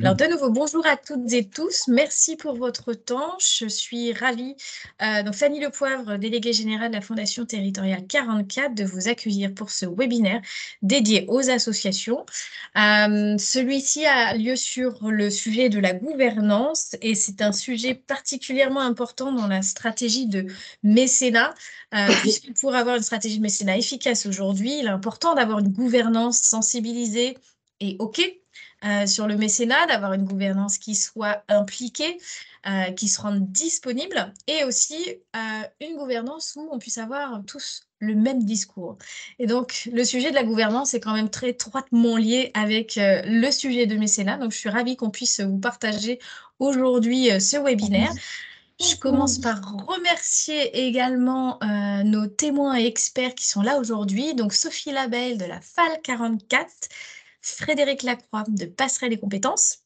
Alors de nouveau, bonjour à toutes et tous. Merci pour votre temps. Je suis ravie, donc Fanny Lepoivre, déléguée générale de la Fondation territoriale 44, de vous accueillir pour ce webinaire dédié aux associations. Celui-ci a lieu sur le sujet de la gouvernance et c'est un sujet particulièrement important dans la stratégie de mécénat, puisque pour avoir une stratégie de mécénat efficace aujourd'hui, il est important d'avoir une gouvernance sensibilisée et OK sur le mécénat, d'avoir une gouvernance qui soit impliquée, qui se rende disponible, et aussi une gouvernance où on puisse avoir tous le même discours. Et donc, le sujet de la gouvernance est quand même très étroitement lié avec le sujet de mécénat. Donc, je suis ravie qu'on puisse vous partager aujourd'hui ce webinaire. Je commence par remercier également nos témoins et experts qui sont là aujourd'hui. Donc, Sophie Labelle de la FAL 44, Frédéric Lacroix de Passerelle et Compétences.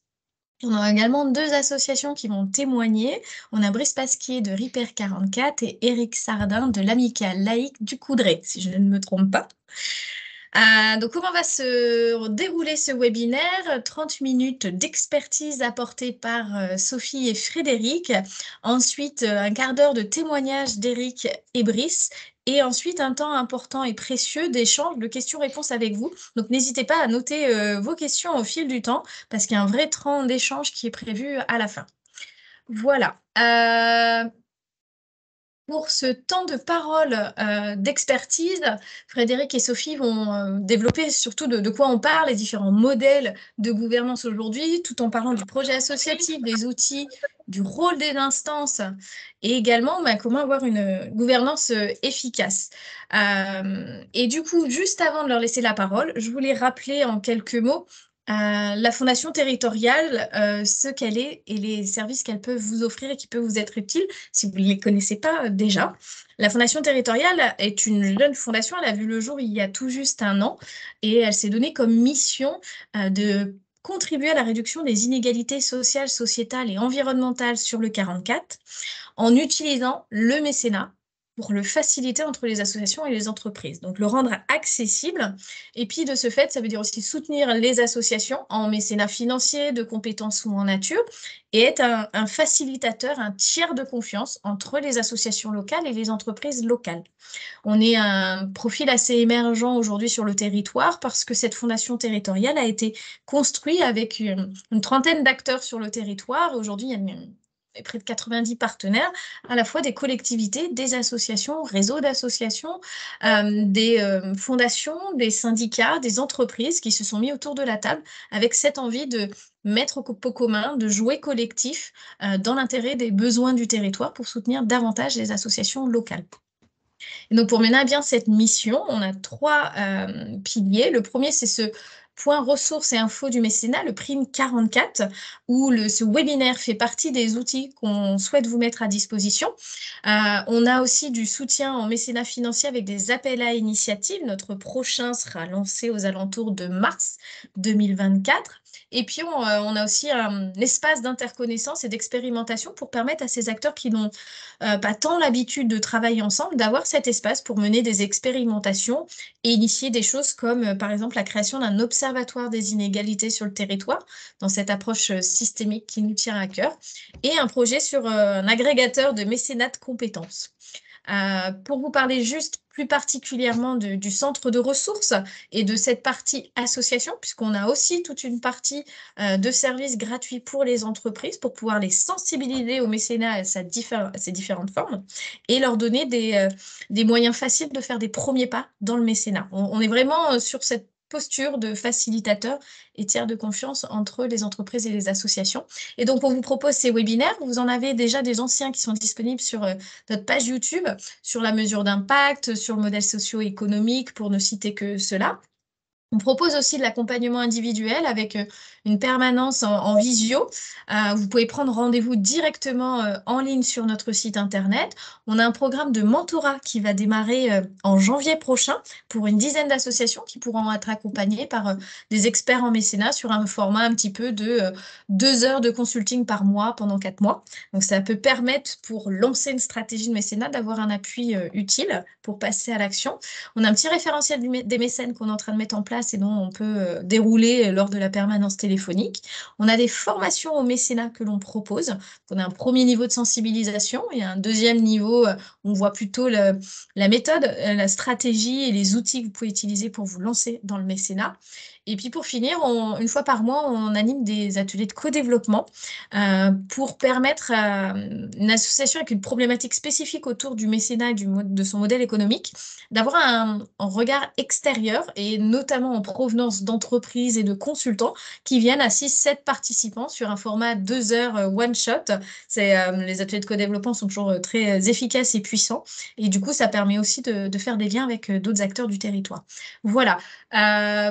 On a également deux associations qui vont témoigner. On a Brice Pasquier de Ripper 44 et Éric Sardin de l'Amicale laïque du Coudray, si je ne me trompe pas. Donc, comment va se dérouler ce webinaire? 30 minutes d'expertise apportée par Sophie et Frédéric. Ensuite, un quart d'heure de témoignage d'Éric et Brice. Et ensuite, un temps important et précieux d'échange, de questions-réponses avec vous. Donc, n'hésitez pas à noter vos questions au fil du temps, parce qu'il y a un vrai temps d'échange qui est prévu à la fin. Voilà. Pour ce temps de parole d'expertise, Frédéric et Sophie vont développer surtout de quoi on parle, les différents modèles de gouvernance aujourd'hui, tout en parlant du projet associatif, des outils, du rôle des instances, et également comment avoir une gouvernance efficace. Et du coup, juste avant de leur laisser la parole, je voulais rappeler en quelques mots la Fondation territoriale, ce qu'elle est et les services qu'elle peut vous offrir et qui peuvent vous être utiles si vous ne les connaissez pas déjà. La Fondation territoriale est une jeune fondation, elle a vu le jour il y a tout juste un an et elle s'est donnée comme mission de contribuer à la réduction des inégalités sociales, sociétales et environnementales sur le 44 en utilisant le mécénat pour le faciliter entre les associations et les entreprises. Donc, le rendre accessible. Et puis, de ce fait, ça veut dire aussi soutenir les associations en mécénat financier, de compétences ou en nature, et être un facilitateur, un tiers de confiance entre les associations locales et les entreprises locales. On est un profil assez émergent aujourd'hui sur le territoire parce que cette fondation territoriale a été construite avec une trentaine d'acteurs sur le territoire. Aujourd'hui, il y a près de 90 partenaires, à la fois des collectivités, des associations, réseaux d'associations, des fondations, des syndicats, des entreprises qui se sont mis autour de la table avec cette envie de mettre au pot commun, de jouer collectif dans l'intérêt des besoins du territoire pour soutenir davantage les associations locales. Et donc, pour mener à bien cette mission, on a trois piliers. Le premier, c'est ce point ressources et infos du mécénat, le PRIM 44, où ce webinaire fait partie des outils qu'on souhaite vous mettre à disposition. On a aussi du soutien en mécénat financier avec des appels à initiatives. Notre prochain sera lancé aux alentours de mars 2024. Et puis, on a aussi un espace d'interconnaissance et d'expérimentation pour permettre à ces acteurs qui n'ont pas tant l'habitude de travailler ensemble, d'avoir cet espace pour mener des expérimentations et initier des choses comme, par exemple, la création d'un observatoire des inégalités sur le territoire, dans cette approche systémique qui nous tient à cœur, et un projet sur un agrégateur de mécénat de compétences. Pour vous parler juste plus particulièrement du centre de ressources et de cette partie association, puisqu'on a aussi toute une partie de services gratuits pour les entreprises pour pouvoir les sensibiliser au mécénat à ses différentes formes et leur donner des moyens faciles de faire des premiers pas dans le mécénat. On est vraiment sur cette posture de facilitateur et tiers de confiance entre les entreprises et les associations. Et donc, on vous propose ces webinaires. Vous en avez déjà des anciens qui sont disponibles sur notre page YouTube, sur la mesure d'impact, sur le modèle socio-économique, pour ne citer que cela. On propose aussi de l'accompagnement individuel avec une permanence en visio. Vous pouvez prendre rendez-vous directement en ligne sur notre site internet. On a un programme de mentorat qui va démarrer en janvier prochain pour une dizaine d'associations qui pourront être accompagnées par des experts en mécénat sur un format un petit peu de 2 heures de consulting par mois pendant 4 mois. Donc, ça peut permettre pour lancer une stratégie de mécénat d'avoir un appui utile pour passer à l'action. On a un petit référentiel des mécènes qu'on est en train de mettre en place place et dont on peut dérouler lors de la permanence téléphonique. On a des formations au mécénat que l'on propose. On a un premier niveau de sensibilisation et un deuxième niveau, on voit plutôt la méthode, la stratégie et les outils que vous pouvez utiliser pour vous lancer dans le mécénat. Et puis pour finir, une fois par mois, on anime des ateliers de co-développement pour permettre à une association avec une problématique spécifique autour du mécénat et de son modèle économique d'avoir un regard extérieur et notamment en provenance d'entreprises et de consultants qui viennent à 6-7 participants sur un format 2 heures one shot. Les ateliers de co-développement sont toujours très efficaces et puissants et du coup ça permet aussi de faire des liens avec d'autres acteurs du territoire. Voilà,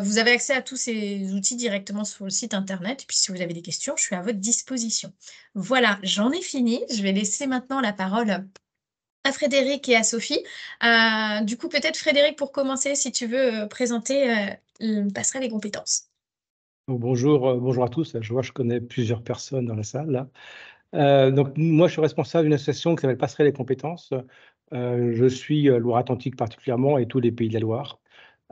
vous avez accès à tous ces outils directement sur le site internet et puis si vous avez des questions, je suis à votre disposition. Voilà, j'en ai fini. Je vais laisser maintenant la parole à Frédéric et à Sophie. Du coup, peut-être Frédéric, pour commencer, si tu veux présenter Passerelle et compétences. Donc, bonjour à tous. Je vois, je connais plusieurs personnes dans la salle là. Donc moi, je suis responsable d'une association qui s'appelle Passerelle et compétences. Je suis Loire-Atlantique particulièrement et tous les pays de la Loire.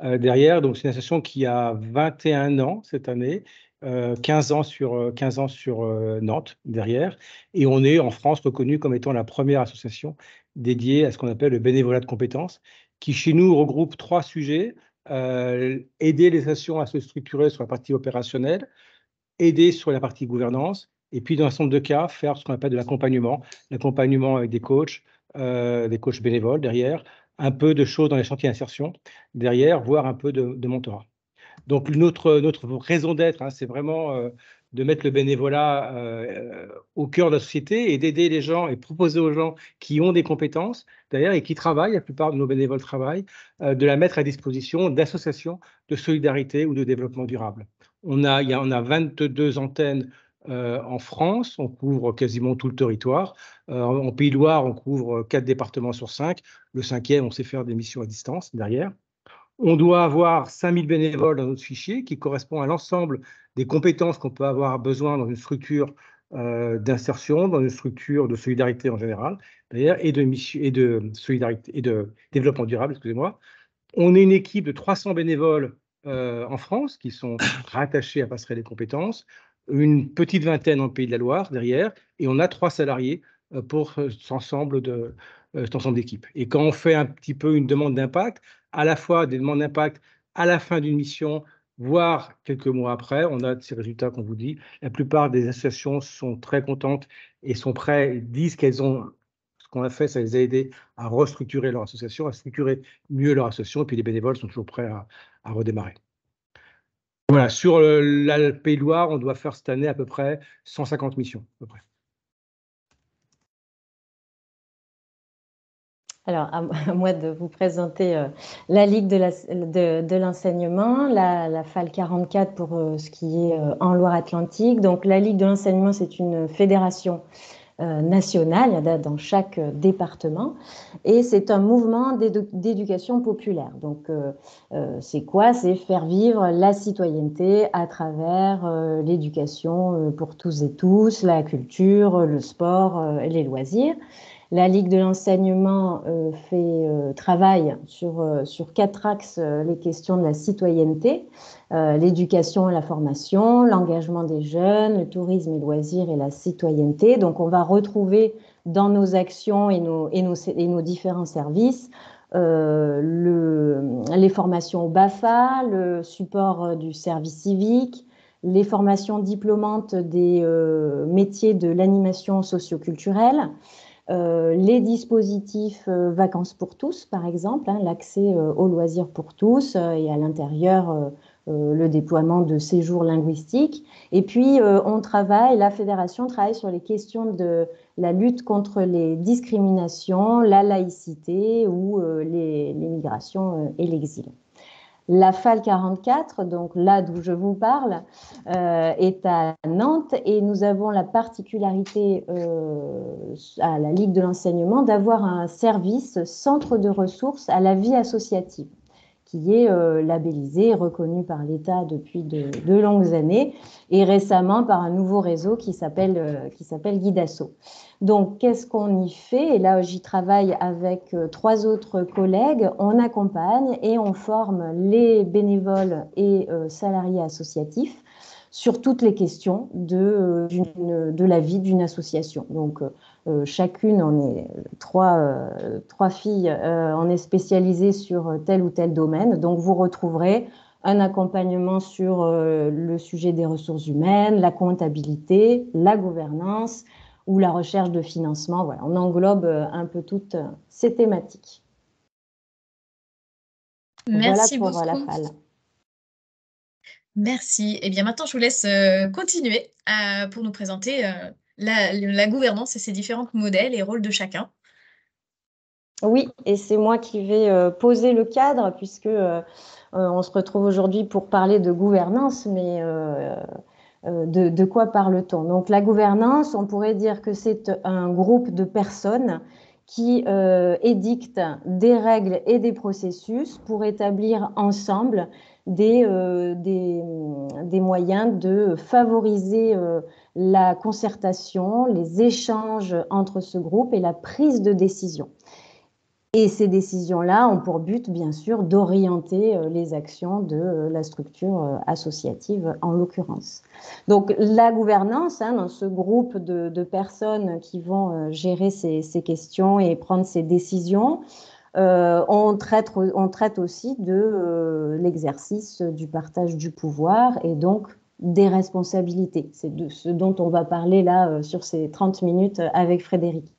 Derrière, donc c'est une association qui a 21 ans cette année, 15 ans sur Nantes derrière, et on est en France reconnu comme étant la première association dédiée à ce qu'on appelle le bénévolat de compétences, qui chez nous regroupe 3 sujets. Aider les associations à se structurer sur la partie opérationnelle, aider sur la partie gouvernance, et puis dans un certain nombre de cas, faire ce qu'on appelle de l'accompagnement avec des coachs bénévoles derrière, un peu de choses dans les chantiers d'insertion derrière, voire un peu de mentorat. Donc notre raison d'être, hein, c'est vraiment de mettre le bénévolat au cœur de la société et d'aider les gens et proposer aux gens qui ont des compétences derrière et qui travaillent, la plupart de nos bénévoles travaillent, de la mettre à disposition d'associations de solidarité ou de développement durable. On a 22 antennes en France, on couvre quasiment tout le territoire. En Pays de Loire, on couvre 4 départements sur 5. Le 5e, on sait faire des missions à distance derrière. On doit avoir 5000 bénévoles dans notre fichier qui correspond à l'ensemble des compétences qu'on peut avoir besoin dans une structure d'insertion, dans une structure de solidarité en général, d'ailleurs, et de solidarité et de développement durable, excusez-moi. On est une équipe de 300 bénévoles en France qui sont rattachés à Passerelle et compétences, une petite vingtaine en Pays de la Loire derrière, et on a 3 salariés pour cet ensemble d'équipes. Et quand on fait un petit peu une demande d'impact, à la fois des demandes d'impact à la fin d'une mission, voire quelques mois après, on a ces résultats qu'on vous dit. La plupart des associations sont très contentes et sont prêtes, disent qu'elles ont, ce qu'on a fait, ça les a aidés à restructurer leur association, à structurer mieux leur association, et puis les bénévoles sont toujours prêts à redémarrer. Voilà, sur le Pays de Loire, on doit faire cette année à peu près 150 missions. À peu près. Alors, à moi de vous présenter la Ligue de l'enseignement, la FAL 44 pour ce qui est en Loire-Atlantique. Donc, la Ligue de l'enseignement, c'est une fédération nationale, il y en a dans chaque département, et c'est un mouvement d'éducation populaire. Donc, c'est quoi? C'est faire vivre la citoyenneté à travers l'éducation pour tous et tous, la culture, le sport et les loisirs. La Ligue de l'enseignement travaille sur 4 axes les questions de la citoyenneté, l'éducation et la formation, l'engagement des jeunes, le tourisme et loisirs et la citoyenneté. Donc, on va retrouver dans nos actions et nos différents services les formations au BAFA, le support du service civique, les formations diplômantes des métiers de l'animation socioculturelle, les dispositifs vacances pour tous, par exemple, hein, l'accès aux loisirs pour tous et à l'intérieur le déploiement de séjours linguistiques. Et puis, la fédération travaille sur les questions de la lutte contre les discriminations, la laïcité ou les migrations et l'exil. La FAL 44, donc là d'où je vous parle, est à Nantes et nous avons la particularité à la Ligue de l'enseignement d'avoir un service centre de ressources à la vie associative qui est labellisé et reconnu par l'État depuis de longues années, et récemment par un nouveau réseau qui s'appelle Guidasso. Donc, qu'est-ce qu'on y fait? Et là, j'y travaille avec 3 autres collègues. On accompagne et on forme les bénévoles et salariés associatifs sur toutes les questions de la vie d'une association. Donc, chacune, on est trois filles, on est spécialisées sur tel ou tel domaine. Donc, vous retrouverez un accompagnement sur le sujet des ressources humaines, la comptabilité, la gouvernance ou la recherche de financement. Voilà, on englobe un peu toutes ces thématiques. Merci voilà pour la beaucoup. FAL. Merci. Et bien maintenant, je vous laisse continuer pour nous présenter la gouvernance et ses différents modèles et rôles de chacun. Oui, et c'est moi qui vais poser le cadre puisque on se retrouve aujourd'hui pour parler de gouvernance, mais de quoi parle-t-on? Donc la gouvernance, on pourrait dire que c'est un groupe de personnes qui édictent des règles et des processus pour établir ensemble des moyens de favoriser la concertation, les échanges entre ce groupe et la prise de décision. Et ces décisions-là ont pour but, bien sûr, d'orienter les actions de la structure associative, en l'occurrence. Donc, la gouvernance, dans ce groupe de personnes qui vont gérer ces questions et prendre ces décisions, on traite aussi de l'exercice du partage du pouvoir et donc des responsabilités. C'est de ce dont on va parler là sur ces 30 minutes avec Frédéric.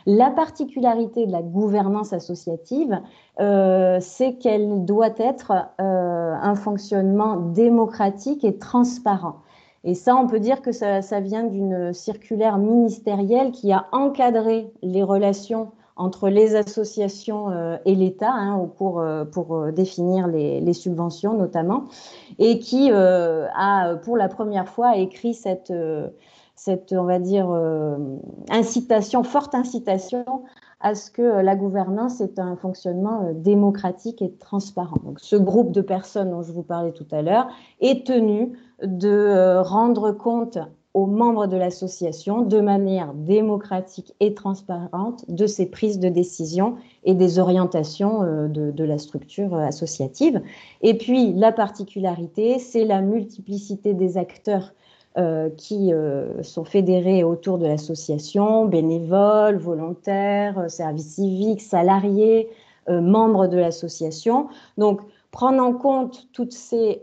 La particularité de la gouvernance associative, c'est qu'elle doit être un fonctionnement démocratique et transparent. Et ça, on peut dire que ça vient d'une circulaire ministérielle qui a encadré les relations entre les associations et l'État pour définir les subventions notamment, et qui a pour la première fois écrit cette on va dire, forte incitation à ce que la gouvernance ait un fonctionnement démocratique et transparent. Donc, ce groupe de personnes dont je vous parlais tout à l'heure est tenu de rendre compte aux membres de l'association de manière démocratique et transparente de ses prises de décision et des orientations de la structure associative. Et puis, la particularité, c'est la multiplicité des acteurs qui sont fédérés autour de l'association, bénévoles, volontaires, services civiques, salariés, membres de l'association. Donc, prendre en compte tous ces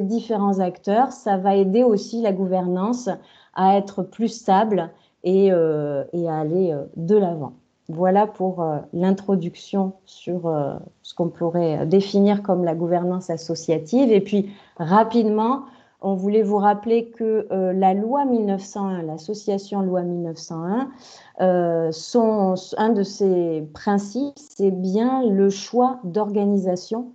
différents acteurs, ça va aider aussi la gouvernance à être plus stable et à aller de l'avant. Voilà pour l'introduction sur ce qu'on pourrait définir comme la gouvernance associative. Et puis, rapidement, on voulait vous rappeler que la loi 1901, l'association loi 1901, un de ses principes, c'est bien le choix d'organisation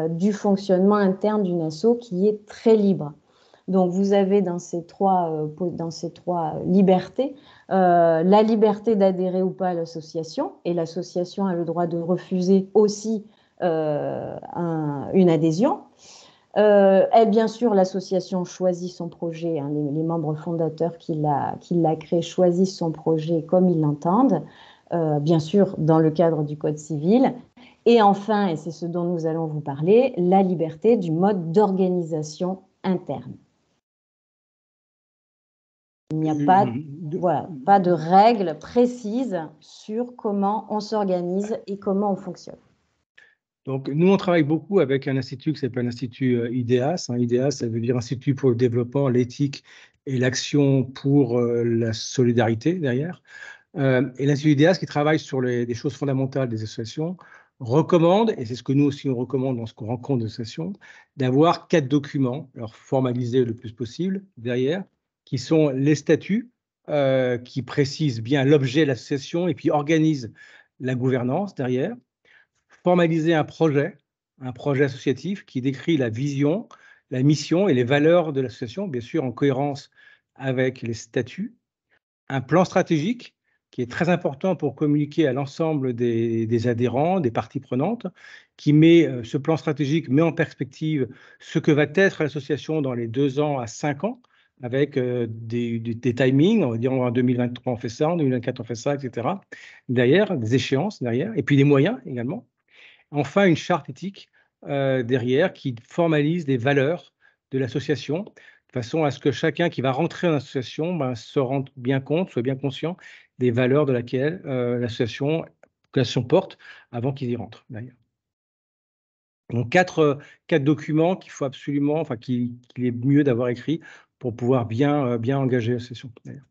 du fonctionnement interne d'une asso qui est très libre. Donc, vous avez dans ces trois libertés la liberté d'adhérer ou pas à l'association, et l'association a le droit de refuser aussi une adhésion. Bien sûr, l'association choisit son projet, les membres fondateurs qui l'a créé choisissent son projet comme ils l'entendent, bien sûr dans le cadre du Code civil. Et enfin, et c'est ce dont nous allons vous parler, la liberté du mode d'organisation interne. Il n'y a pas de règles précises sur comment on s'organise et comment on fonctionne. Donc, nous, on travaille beaucoup avec un institut qui s'appelle l'Institut IDEAS. IDEAS, ça veut dire Institut pour le développement, l'éthique et l'action pour la solidarité derrière. Et l'Institut IDEAS, qui travaille sur des choses fondamentales des associations, recommande, et c'est ce que nous aussi on recommande dans ce qu'on rencontre des associations, d'avoir 4 documents, alors formalisés le plus possible derrière, qui sont les statuts, qui précisent bien l'objet de l'association et puis organisent la gouvernance derrière. Formaliser un projet associatif qui décrit la vision, la mission et les valeurs de l'association, bien sûr en cohérence avec les statuts. Un plan stratégique qui est très important pour communiquer à l'ensemble des adhérents, des parties prenantes, qui met ce plan stratégique met en perspective ce que va être l'association dans les 2 ans à 5 ans, avec des timings, on va dire en 2023 on fait ça, en 2024 on fait ça, etc. Derrière, des échéances derrière, et puis des moyens également. Enfin, une charte éthique derrière qui formalise les valeurs de l'association, de façon à ce que chacun qui va rentrer dans l'association se rende bien compte, soit bien conscient des valeurs de laquelle l'association porte avant qu'ils y rentrent, d'ailleurs. Donc, quatre documents qu'il faut absolument, enfin, qu'il est mieux d'avoir écrits pour pouvoir bien engager l'association, d'ailleurs.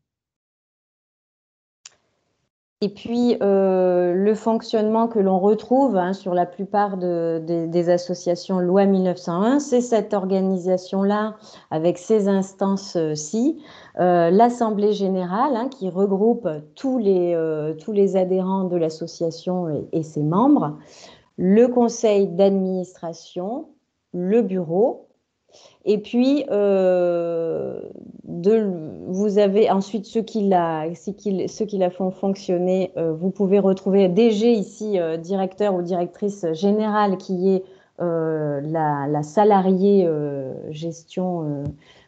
Et puis, le fonctionnement que l'on retrouve sur la plupart des associations loi 1901, c'est cette organisation-là avec ces instances-ci, l'Assemblée générale qui regroupe tous les adhérents de l'association et ses membres, le conseil d'administration, le bureau. Et puis, vous avez ensuite ceux qui la font fonctionner. Vous pouvez retrouver DG ici, directeur ou directrice générale, qui est la salariée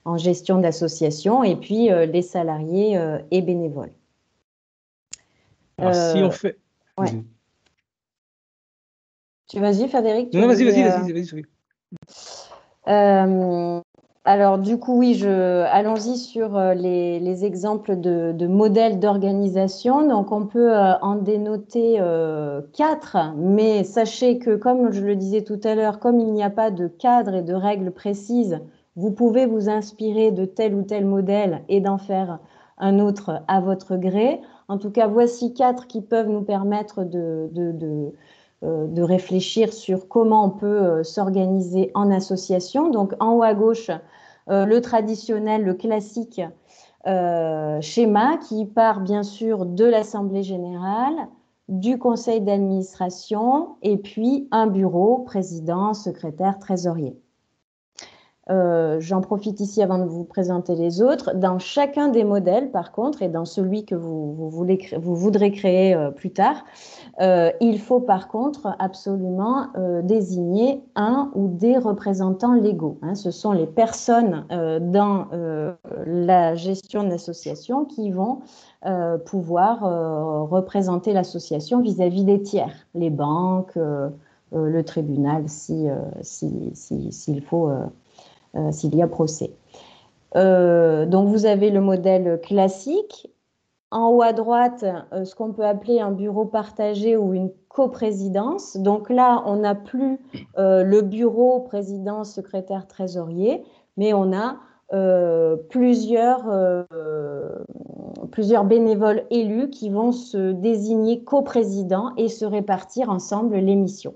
en gestion d'association, et puis les salariés et bénévoles. Alors, si on fait... Ouais. Vas-y, Frédéric. Non, vas-y. Alors, du coup, oui, allons-y sur les exemples de modèles d'organisation. Donc, on peut en dénoter 4, mais sachez que, comme je le disais tout à l'heure, comme il n'y a pas de cadre et de règles précises, vous pouvez vous inspirer de tel ou tel modèle et d'en faire un autre à votre gré. En tout cas, voici 4 qui peuvent nous permettre de réfléchir sur comment on peut s'organiser en association. Donc, en haut à gauche, le traditionnel, le classique schéma qui part bien sûr de l'Assemblée générale, du conseil d'administration et puis un bureau, président, secrétaire, trésorier. J'en profite ici avant de vous présenter les autres. Dans chacun des modèles, par contre, et dans celui que vous voudrez créer plus tard, il faut par contre absolument désigner un ou des représentants légaux. Ce sont les personnes dans la gestion de l'association qui vont pouvoir représenter l'association vis-à-vis des tiers, les banques, le tribunal s'il faut... s'il y a procès. Donc, vous avez le modèle classique. En haut à droite, ce qu'on peut appeler un bureau partagé ou une coprésidence. Donc là, on n'a plus le bureau, président, secrétaire, trésorier, mais on a plusieurs bénévoles élus qui vont se désigner coprésidents et se répartir ensemble les missions.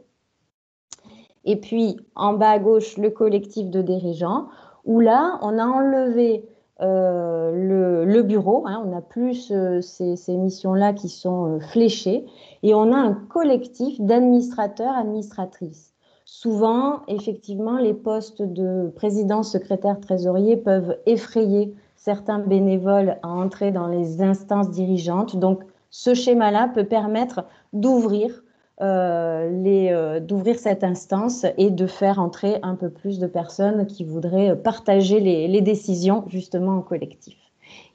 Et puis, en bas à gauche, le collectif de dirigeants, où là, on a enlevé le bureau, on n'a plus ces missions-là qui sont fléchées, et on a un collectif d'administrateurs, administratrices. Souvent, effectivement, les postes de président, secrétaire, trésorier peuvent effrayer certains bénévoles à entrer dans les instances dirigeantes. Donc, ce schéma-là peut permettre d'ouvrir cette instance et de faire entrer un peu plus de personnes qui voudraient partager les décisions justement en collectif.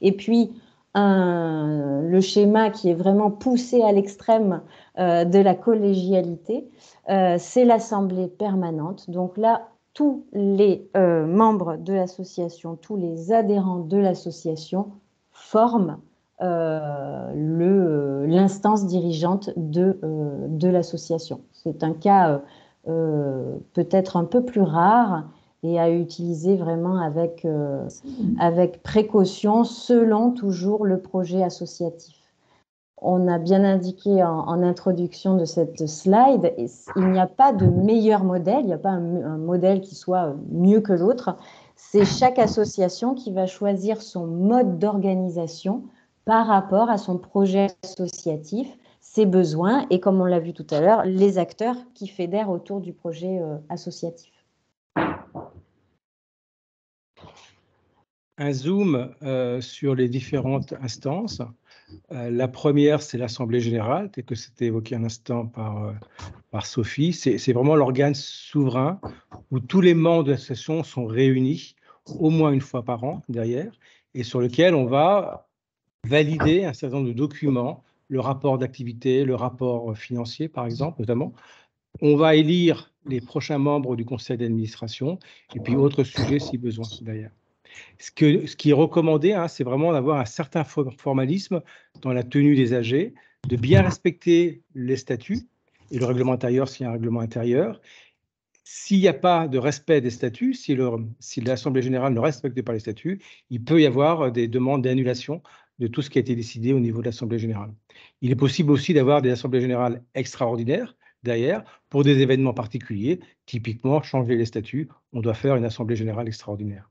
Et puis, le schéma qui est vraiment poussé à l'extrême de la collégialité, c'est l'assemblée permanente. Donc là, tous les membres de l'association, tous les adhérents de l'association forment l'instance dirigeante de l'association. C'est un cas peut-être un peu plus rare et à utiliser vraiment avec précaution selon toujours le projet associatif. On a bien indiqué en introduction de cette slide, il n'y a pas de meilleur modèle, il n'y a pas un modèle qui soit mieux que l'autre. C'est chaque association qui va choisir son mode d'organisation par rapport à son projet associatif, ses besoins et, comme on l'a vu tout à l'heure, les acteurs qui fédèrent autour du projet associatif. Un zoom sur les différentes instances. La première, c'est l'Assemblée générale, tel que c'était évoqué un instant par Sophie. C'est vraiment l'organe souverain où tous les membres de l'association sont réunis au moins une fois par an derrière, et sur lequel on va valider un certain nombre de documents, le rapport d'activité, le rapport financier, par exemple, notamment. On va élire les prochains membres du conseil d'administration, et puis autres sujets si besoin, d'ailleurs. Ce qui est recommandé, hein, c'est vraiment d'avoir un certain formalisme dans la tenue des AG, de bien respecter les statuts et le règlement intérieur s'il y a un règlement intérieur. S'il n'y a pas de respect des statuts, si l'Assemblée générale ne respecte pas les statuts, il peut y avoir des demandes d'annulation de tout ce qui a été décidé au niveau de l'Assemblée générale. Il est possible aussi d'avoir des assemblées générales extraordinaires derrière pour des événements particuliers. Typiquement, changer les statuts, on doit faire une assemblée générale extraordinaire.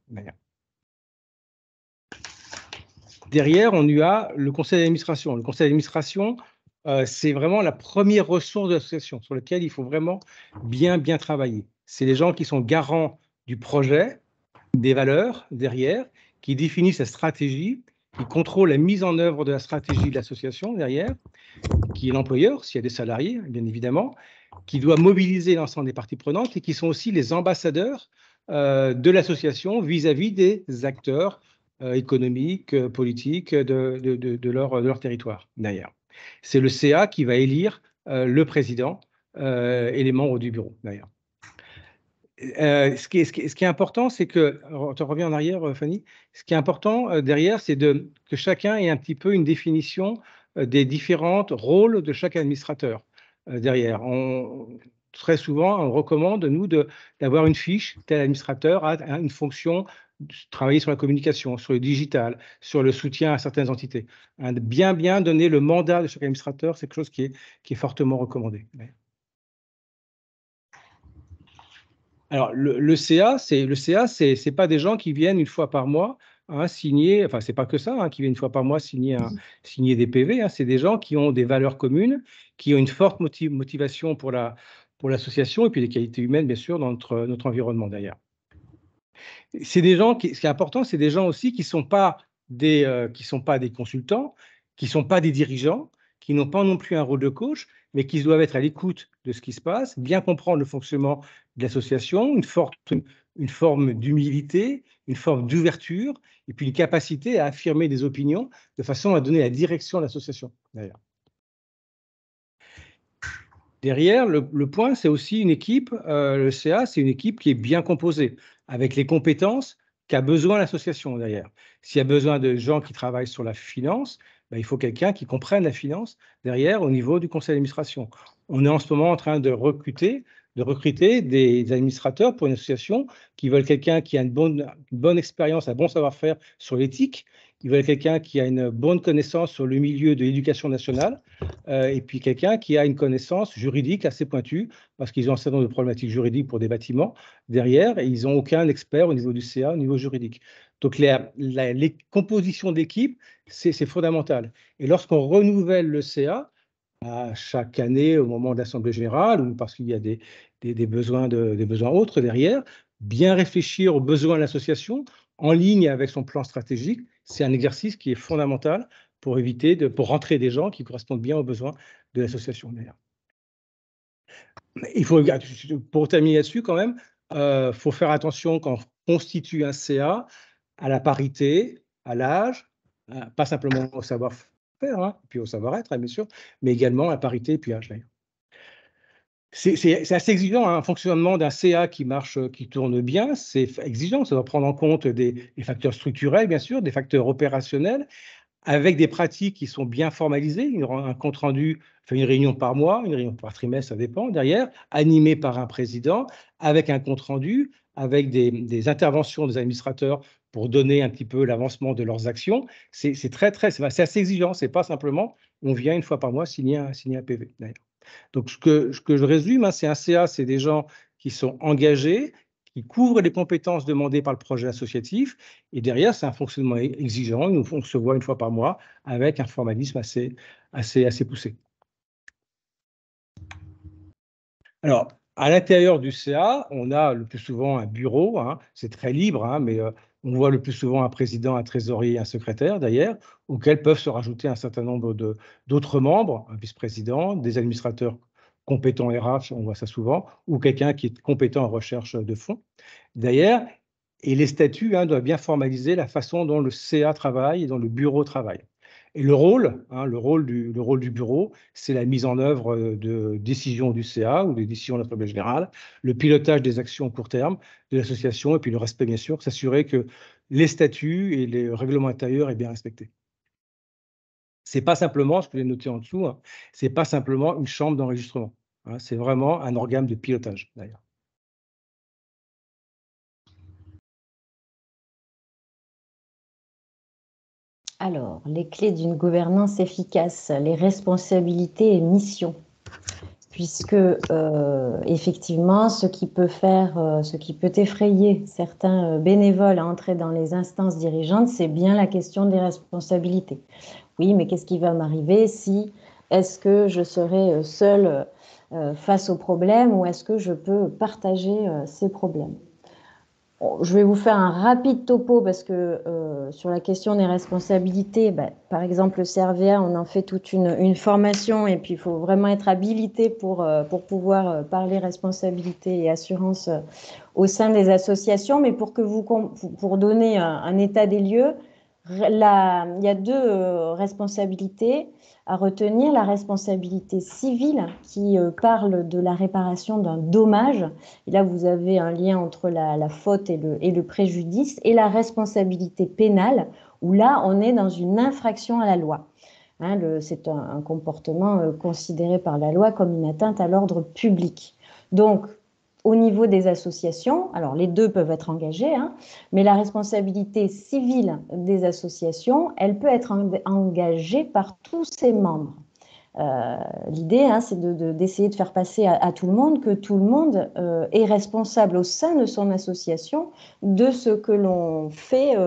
Derrière, on y a le conseil d'administration. Le conseil d'administration, c'est vraiment la première ressource de l'association sur laquelle il faut vraiment bien travailler. C'est les gens qui sont garants du projet, des valeurs derrière, qui définissent la stratégie, qui contrôlent la mise en œuvre de la stratégie de l'association derrière, qui est l'employeur, s'il y a des salariés, bien évidemment, qui doit mobiliser l'ensemble des parties prenantes et qui sont aussi les ambassadeurs de l'association vis-à-vis des acteurs économiques, politiques de leur territoire, d'ailleurs. C'est le CA qui va élire le président et les membres du bureau, d'ailleurs. Ce qui est important, c'est que, on te revient en arrière, Fanny, ce qui est important derrière, c'est que chacun ait un petit peu une définition des différents rôles de chaque administrateur derrière. Très souvent, on recommande, nous, d'avoir une fiche, tel administrateur a une fonction, travailler sur la communication, sur le digital, sur le soutien à certaines entités. Bien donner le mandat de chaque administrateur, c'est quelque chose qui est fortement recommandé. Alors, le CA, c'est pas des gens qui viennent une fois par mois signer, enfin, c'est pas que ça, qui viennent une fois par mois signer des PV, c'est des gens qui ont des valeurs communes, qui ont une forte motivation pour l'association et puis des qualités humaines, bien sûr, dans notre environnement d'ailleurs. C'est des gens ce qui est important, c'est des gens aussi qui sont pas des consultants, qui sont pas des dirigeants, qui n'ont pas non plus un rôle de coach, mais qui doivent être à l'écoute de ce qui se passe, bien comprendre le fonctionnement de l'association, une forme d'humilité, une forme d'ouverture, et puis une capacité à affirmer des opinions de façon à donner la direction de l'association, d'ailleurs. Derrière, le point, c'est aussi une équipe, le CA, c'est une équipe qui est bien composée, avec les compétences qu'a besoin l'association derrière. S'il y a besoin de gens qui travaillent sur la finance, il faut quelqu'un qui comprenne la finance derrière au niveau du conseil d'administration. On est en ce moment en train de recruter des administrateurs pour une association qui veulent quelqu'un qui a une bonne expérience, un bon savoir-faire sur l'éthique. Ils veulent quelqu'un qui a une bonne connaissance sur le milieu de l'éducation nationale et puis quelqu'un qui a une connaissance juridique assez pointue parce qu'ils ont un certain nombre de problématiques juridiques pour des bâtiments derrière et ils n'ont aucun expert au niveau du CA, au niveau juridique. Donc, les compositions d'équipe, c'est fondamental. Et lorsqu'on renouvelle le CA, à chaque année au moment de l'Assemblée générale ou parce qu'il y a des besoins autres derrière, bien réfléchir aux besoins de l'association en ligne avec son plan stratégique, c'est un exercice qui est fondamental pour pour rentrer des gens qui correspondent bien aux besoins de l'association d'ailleurs. Pour terminer là-dessus quand même, faut faire attention quand on constitue un CA à la parité, à l'âge, pas simplement au savoir-faire, puis au savoir-être, bien sûr, mais également à la parité et puis âge d'ailleurs. C'est assez exigeant, un fonctionnement d'un CA qui marche, qui tourne bien, c'est exigeant, ça doit prendre en compte des facteurs structurels, bien sûr, des facteurs opérationnels, avec des pratiques qui sont bien formalisées, un compte rendu, une réunion par mois, une réunion par trimestre, ça dépend, derrière, animé par un président, avec un compte rendu, avec des interventions des administrateurs pour donner un petit peu l'avancement de leurs actions. C'est assez exigeant, c'est pas simplement on vient une fois par mois signer un PV, d'ailleurs. Donc, ce que je résume, c'est un CA, c'est des gens qui sont engagés, qui couvrent les compétences demandées par le projet associatif, et derrière, c'est un fonctionnement exigeant. On se voit une fois par mois avec un formalisme assez poussé. Alors, à l'intérieur du CA, on a le plus souvent un bureau, c'est très libre, mais On voit le plus souvent un président, un trésorier, un secrétaire d'ailleurs, auxquels peuvent se rajouter un certain nombre d'autres membres, un vice-président, des administrateurs compétents RH, on voit ça souvent, ou quelqu'un qui est compétent en recherche de fonds. D'ailleurs, et les statuts doivent bien formaliser la façon dont le CA travaille et dont le bureau travaille. Et le rôle du bureau, c'est la mise en œuvre de décisions du CA ou des décisions de l'Assemblée générale, le pilotage des actions court terme de l'association et puis le respect, bien sûr, s'assurer que les statuts et les règlements intérieurs est bien respectés. C'est pas simplement, ce que j'ai noté en dessous, c'est pas simplement une chambre d'enregistrement. C'est vraiment un organe de pilotage, d'ailleurs. Alors, les clés d'une gouvernance efficace, les responsabilités et missions. Puisque, effectivement, ce qui peut effrayer certains bénévoles à entrer dans les instances dirigeantes, c'est bien la question des responsabilités. Oui, mais qu'est-ce qui va m'arriver si, est-ce que je serai seule face aux problèmes ou est-ce que je peux partager ces problèmes? Je vais vous faire un rapide topo parce que sur la question des responsabilités, par exemple, le CRVA, on en fait toute une formation et puis il faut vraiment être habilité pour pouvoir parler responsabilité et assurance au sein des associations. Mais pour donner un état des lieux, il y a deux responsabilités à retenir. La responsabilité civile qui parle de la réparation d'un dommage. Et là, vous avez un lien entre la faute et le préjudice. Et la responsabilité pénale, où là, on est dans une infraction à la loi. C'est un comportement considéré par la loi comme une atteinte à l'ordre public. Donc, au niveau des associations, alors les deux peuvent être engagés, mais la responsabilité civile des associations, elle peut être engagée par tous ses membres. L'idée, c'est d'essayer de faire passer à tout le monde que tout le monde est responsable au sein de son association de ce que l'on fait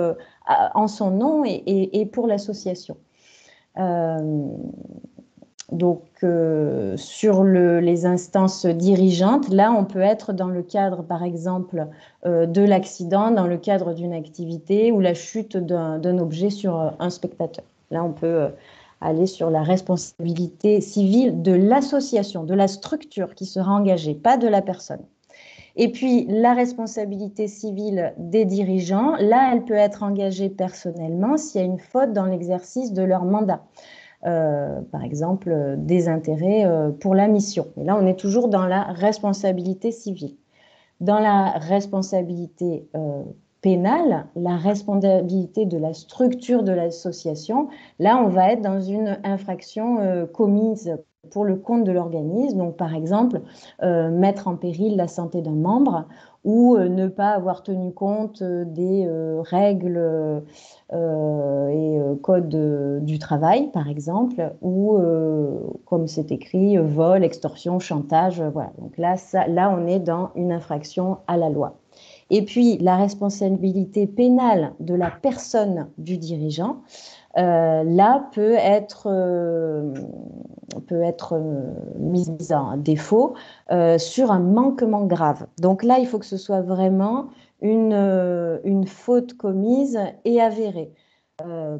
en son nom et pour l'association. Donc, sur les instances dirigeantes, là, on peut être dans le cadre, par exemple, de l'accident, dans le cadre d'une activité ou la chute d'un objet sur un spectateur. Là, on peut aller sur la responsabilité civile de l'association, de la structure qui sera engagée, pas de la personne. Et puis, la responsabilité civile des dirigeants, là, elle peut être engagée personnellement s'il y a une faute dans l'exercice de leur mandat. Par exemple, des intérêts pour la mission. Et là, on est toujours dans la responsabilité civile. Dans la responsabilité pénale, la responsabilité de la structure de l'association, là, on va être dans une infraction commise pour le compte de l'organisme. Donc, par exemple, mettre en péril la santé d'un membre ou ne pas avoir tenu compte des règles et codes du travail, par exemple, ou, comme c'est écrit, vol, extorsion, chantage. Voilà. Donc là, on est dans une infraction à la loi. Et puis, la responsabilité pénale de la personne du dirigeant, là, peut être mise en défaut sur un manquement grave. Donc là, il faut que ce soit vraiment une faute commise et avérée.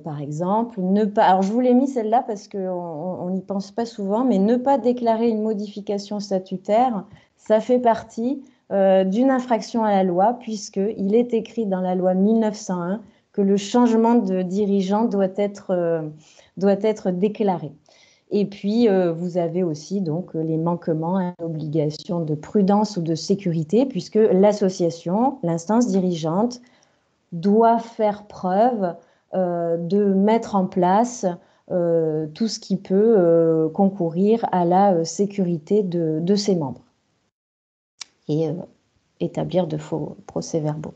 Par exemple, alors je vous l'ai mis celle-là parce qu'on n'y pense pas souvent, mais ne pas déclarer une modification statutaire, ça fait partie d'une infraction à la loi, puisqu'il est écrit dans la loi 1901 que le changement de dirigeant doit être déclaré. Et puis, vous avez aussi donc les manquements à l'obligation de prudence ou de sécurité, puisque l'association, l'instance dirigeante, doit faire preuve de mettre en place tout ce qui peut concourir à la sécurité de ses membres et établir de faux procès-verbaux.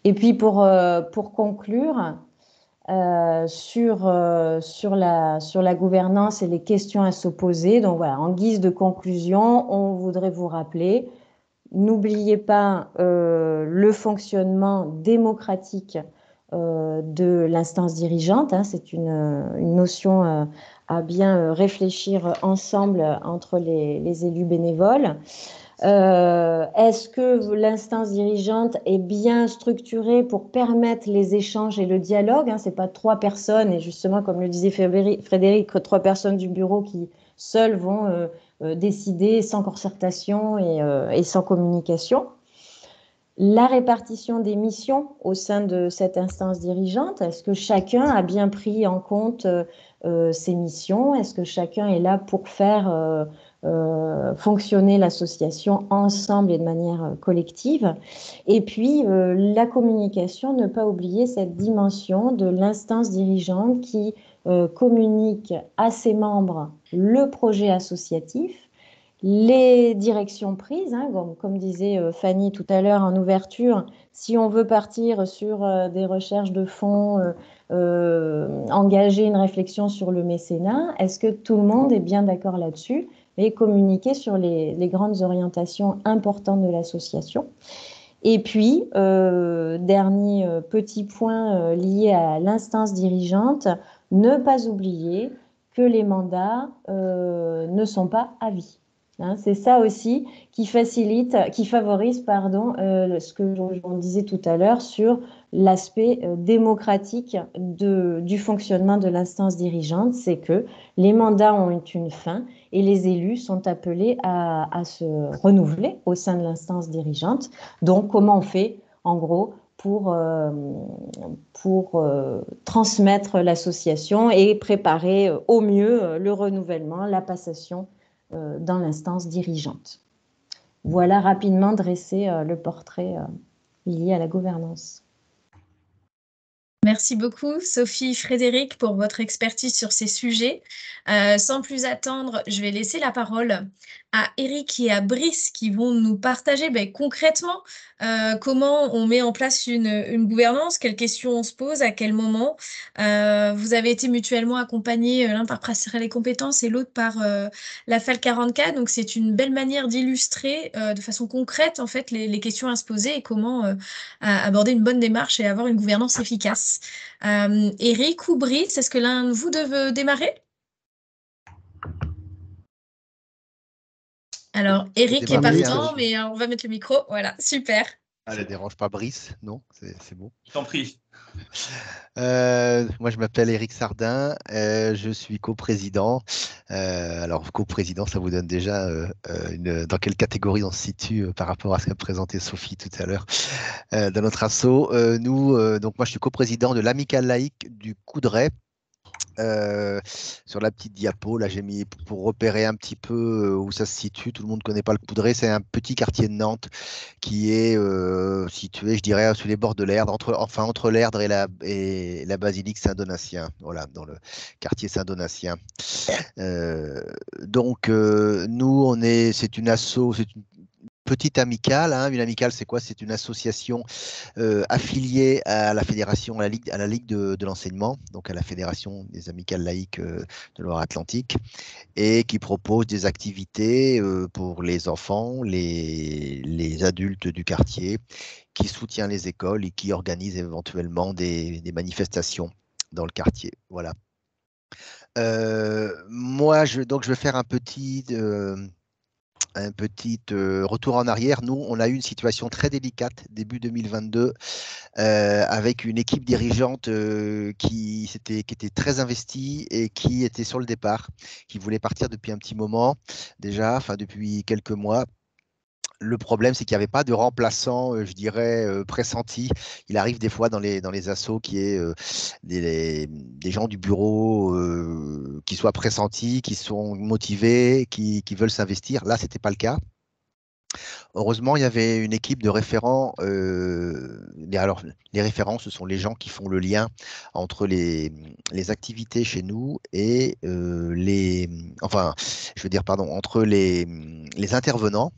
Et puis, pour conclure, sur la gouvernance et les questions à se poser. Donc voilà, en guise de conclusion, on voudrait vous rappeler, n'oubliez pas le fonctionnement démocratique de l'instance dirigeante. C'est une notion à bien réfléchir ensemble entre les élus bénévoles. Est-ce que l'instance dirigeante est bien structurée pour permettre les échanges et le dialogue, hein? Ce n'est pas 3 personnes, et justement, comme le disait Frédéric, 3 personnes du bureau qui seules vont décider sans concertation et sans communication. La répartition des missions au sein de cette instance dirigeante, est-ce que chacun a bien pris en compte ses missions? Est-ce que chacun est là pour faire fonctionner l'association ensemble et de manière collective? Et puis, la communication, ne pas oublier cette dimension de l'instance dirigeante qui communique à ses membres le projet associatif, les directions prises, hein, comme disait Fanny tout à l'heure en ouverture, si on veut partir sur des recherches de fonds, engager une réflexion sur le mécénat, est-ce que tout le monde est bien d'accord là-dessus et communiquer sur les grandes orientations importantes de l'association? Et puis, dernier petit point lié à l'instance dirigeante, ne pas oublier que les mandats ne sont pas à vie. Hein, c'est ça aussi qui favorise, ce que on disait tout à l'heure sur l'aspect démocratique du fonctionnement de l'instance dirigeante, c'est que les mandats ont une fin et les élus sont appelés à se renouveler au sein de l'instance dirigeante. Donc, comment on fait, en gros, pour transmettre l'association et préparer au mieux le renouvellement, la passation dans l'instance dirigeante. Voilà rapidement dressé le portrait lié à la gouvernance. Merci beaucoup, Sophie, Frédéric, pour votre expertise sur ces sujets. Sans plus attendre, je vais laisser la parole à Eric et à Brice qui vont nous partager concrètement comment on met en place une gouvernance, quelles questions on se pose, à quel moment. Vous avez été mutuellement accompagnés, l'un par Passerelle les compétences et l'autre par la FAL 44. Donc, c'est une belle manière d'illustrer de façon concrète en fait, les questions à se poser et comment aborder une bonne démarche et avoir une gouvernance efficace. Eric ou Brice, est-ce que l'un de vous veut démarrer? Alors, Eric est partant, mais on va mettre le micro. Voilà, super. Ça ne dérange pas Brice, non? C'est bon. Je t'en prie. Moi, je m'appelle Eric Sardin, je suis coprésident. Alors, coprésident, ça vous donne déjà dans quelle catégorie on se situe par rapport à ce qu'a présenté Sophie tout à l'heure dans notre asso. Donc moi, je suis coprésident de l'amicale laïque du Coudray. Sur la petite diapo, là j'ai mis pour repérer un petit peu où ça se situe. Tout le monde ne connaît pas le Coudray, c'est un petit quartier de Nantes qui est situé, je dirais, sur les bords de l'Erdre, entre l'Erdre et la basilique Saint-Donatien, voilà, dans le quartier Saint-Donatien. Donc nous, c'est une asso, c'est une petite amicale, hein. Une amicale, c'est quoi? C'est une association affiliée à la fédération, à la Ligue de l'enseignement, donc à la Fédération des amicales laïques de Loire-Atlantique, et qui propose des activités pour les enfants, les adultes du quartier, qui soutient les écoles et qui organise éventuellement des manifestations dans le quartier. Voilà. Moi, je vais faire un petit retour en arrière. Nous, on a eu une situation très délicate début 2022 avec une équipe dirigeante qui était très investie et qui était sur le départ, qui voulait partir depuis un petit moment déjà, enfin depuis quelques mois. Le problème, c'est qu'il n'y avait pas de remplaçant, je dirais, pressenti. Il arrive des fois dans les assos qu'il y ait des gens du bureau qui soient pressentis, qui sont motivés, qui veulent s'investir. Là, ce n'était pas le cas. Heureusement, il y avait une équipe de référents. Alors, les référents, ce sont les gens qui font le lien entre les activités chez nous et entre les intervenants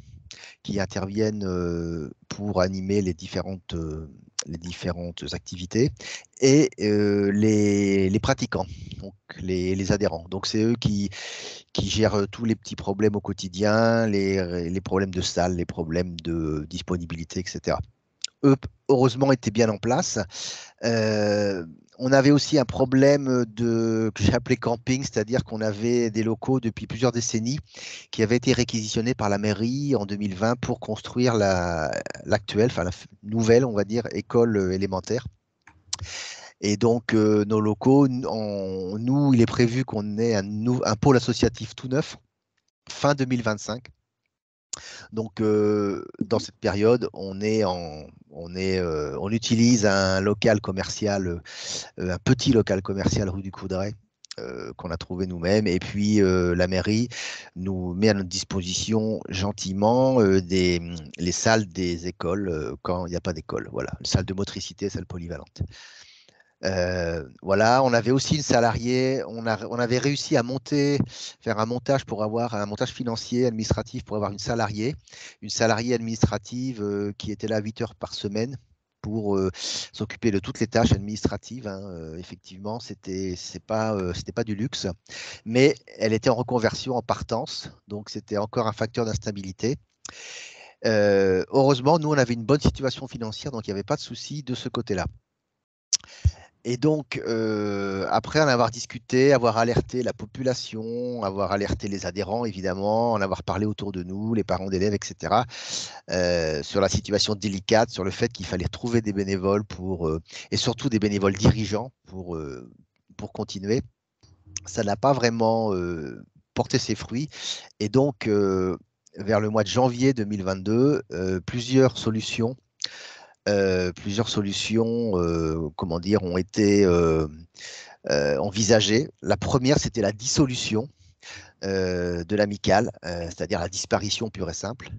qui interviennent pour animer les différentes activités et les pratiquants, donc les adhérents. Donc c'est eux qui gèrent tous les petits problèmes au quotidien, les problèmes de salle, les problèmes de disponibilité, etc. Eux, heureusement, étaient bien en place. On avait aussi un problème que j'ai appelé camping, c'est-à-dire qu'on avait des locaux depuis plusieurs décennies qui avaient été réquisitionnés par la mairie en 2020 pour construire l'actuelle, enfin la nouvelle, on va dire, école élémentaire. Et donc, nos locaux, nous, il est prévu qu'on ait un pôle associatif tout neuf fin 2025. Donc, dans cette période, on utilise un local commercial, un petit local commercial rue du Coudray, qu'on a trouvé nous-mêmes. Et puis, la mairie nous met à notre disposition gentiment les salles des écoles quand il n'y a pas d'école. Voilà, une salle de motricité, salle polyvalente. Voilà, on avait aussi une salariée, on avait réussi à faire un montage pour avoir un montage financier, administratif pour avoir une salariée administrative qui était là 8 heures par semaine pour s'occuper de toutes les tâches administratives. Effectivement, c'était pas du luxe, mais elle était en reconversion en partance, donc c'était encore un facteur d'instabilité. Heureusement, nous, on avait une bonne situation financière, donc il n'y avait pas de souci de ce côté-là. Et donc, après en avoir discuté, avoir alerté la population, avoir alerté les adhérents, évidemment, en avoir parlé autour de nous, les parents d'élèves, etc., sur la situation délicate, sur le fait qu'il fallait trouver des bénévoles et surtout des bénévoles dirigeants pour continuer, ça n'a pas vraiment porté ses fruits. Et donc, vers le mois de janvier 2022, plusieurs solutions comment dire, ont été envisagées. La première, c'était la dissolution de l'amicale, c'est-à-dire la disparition pure et simple.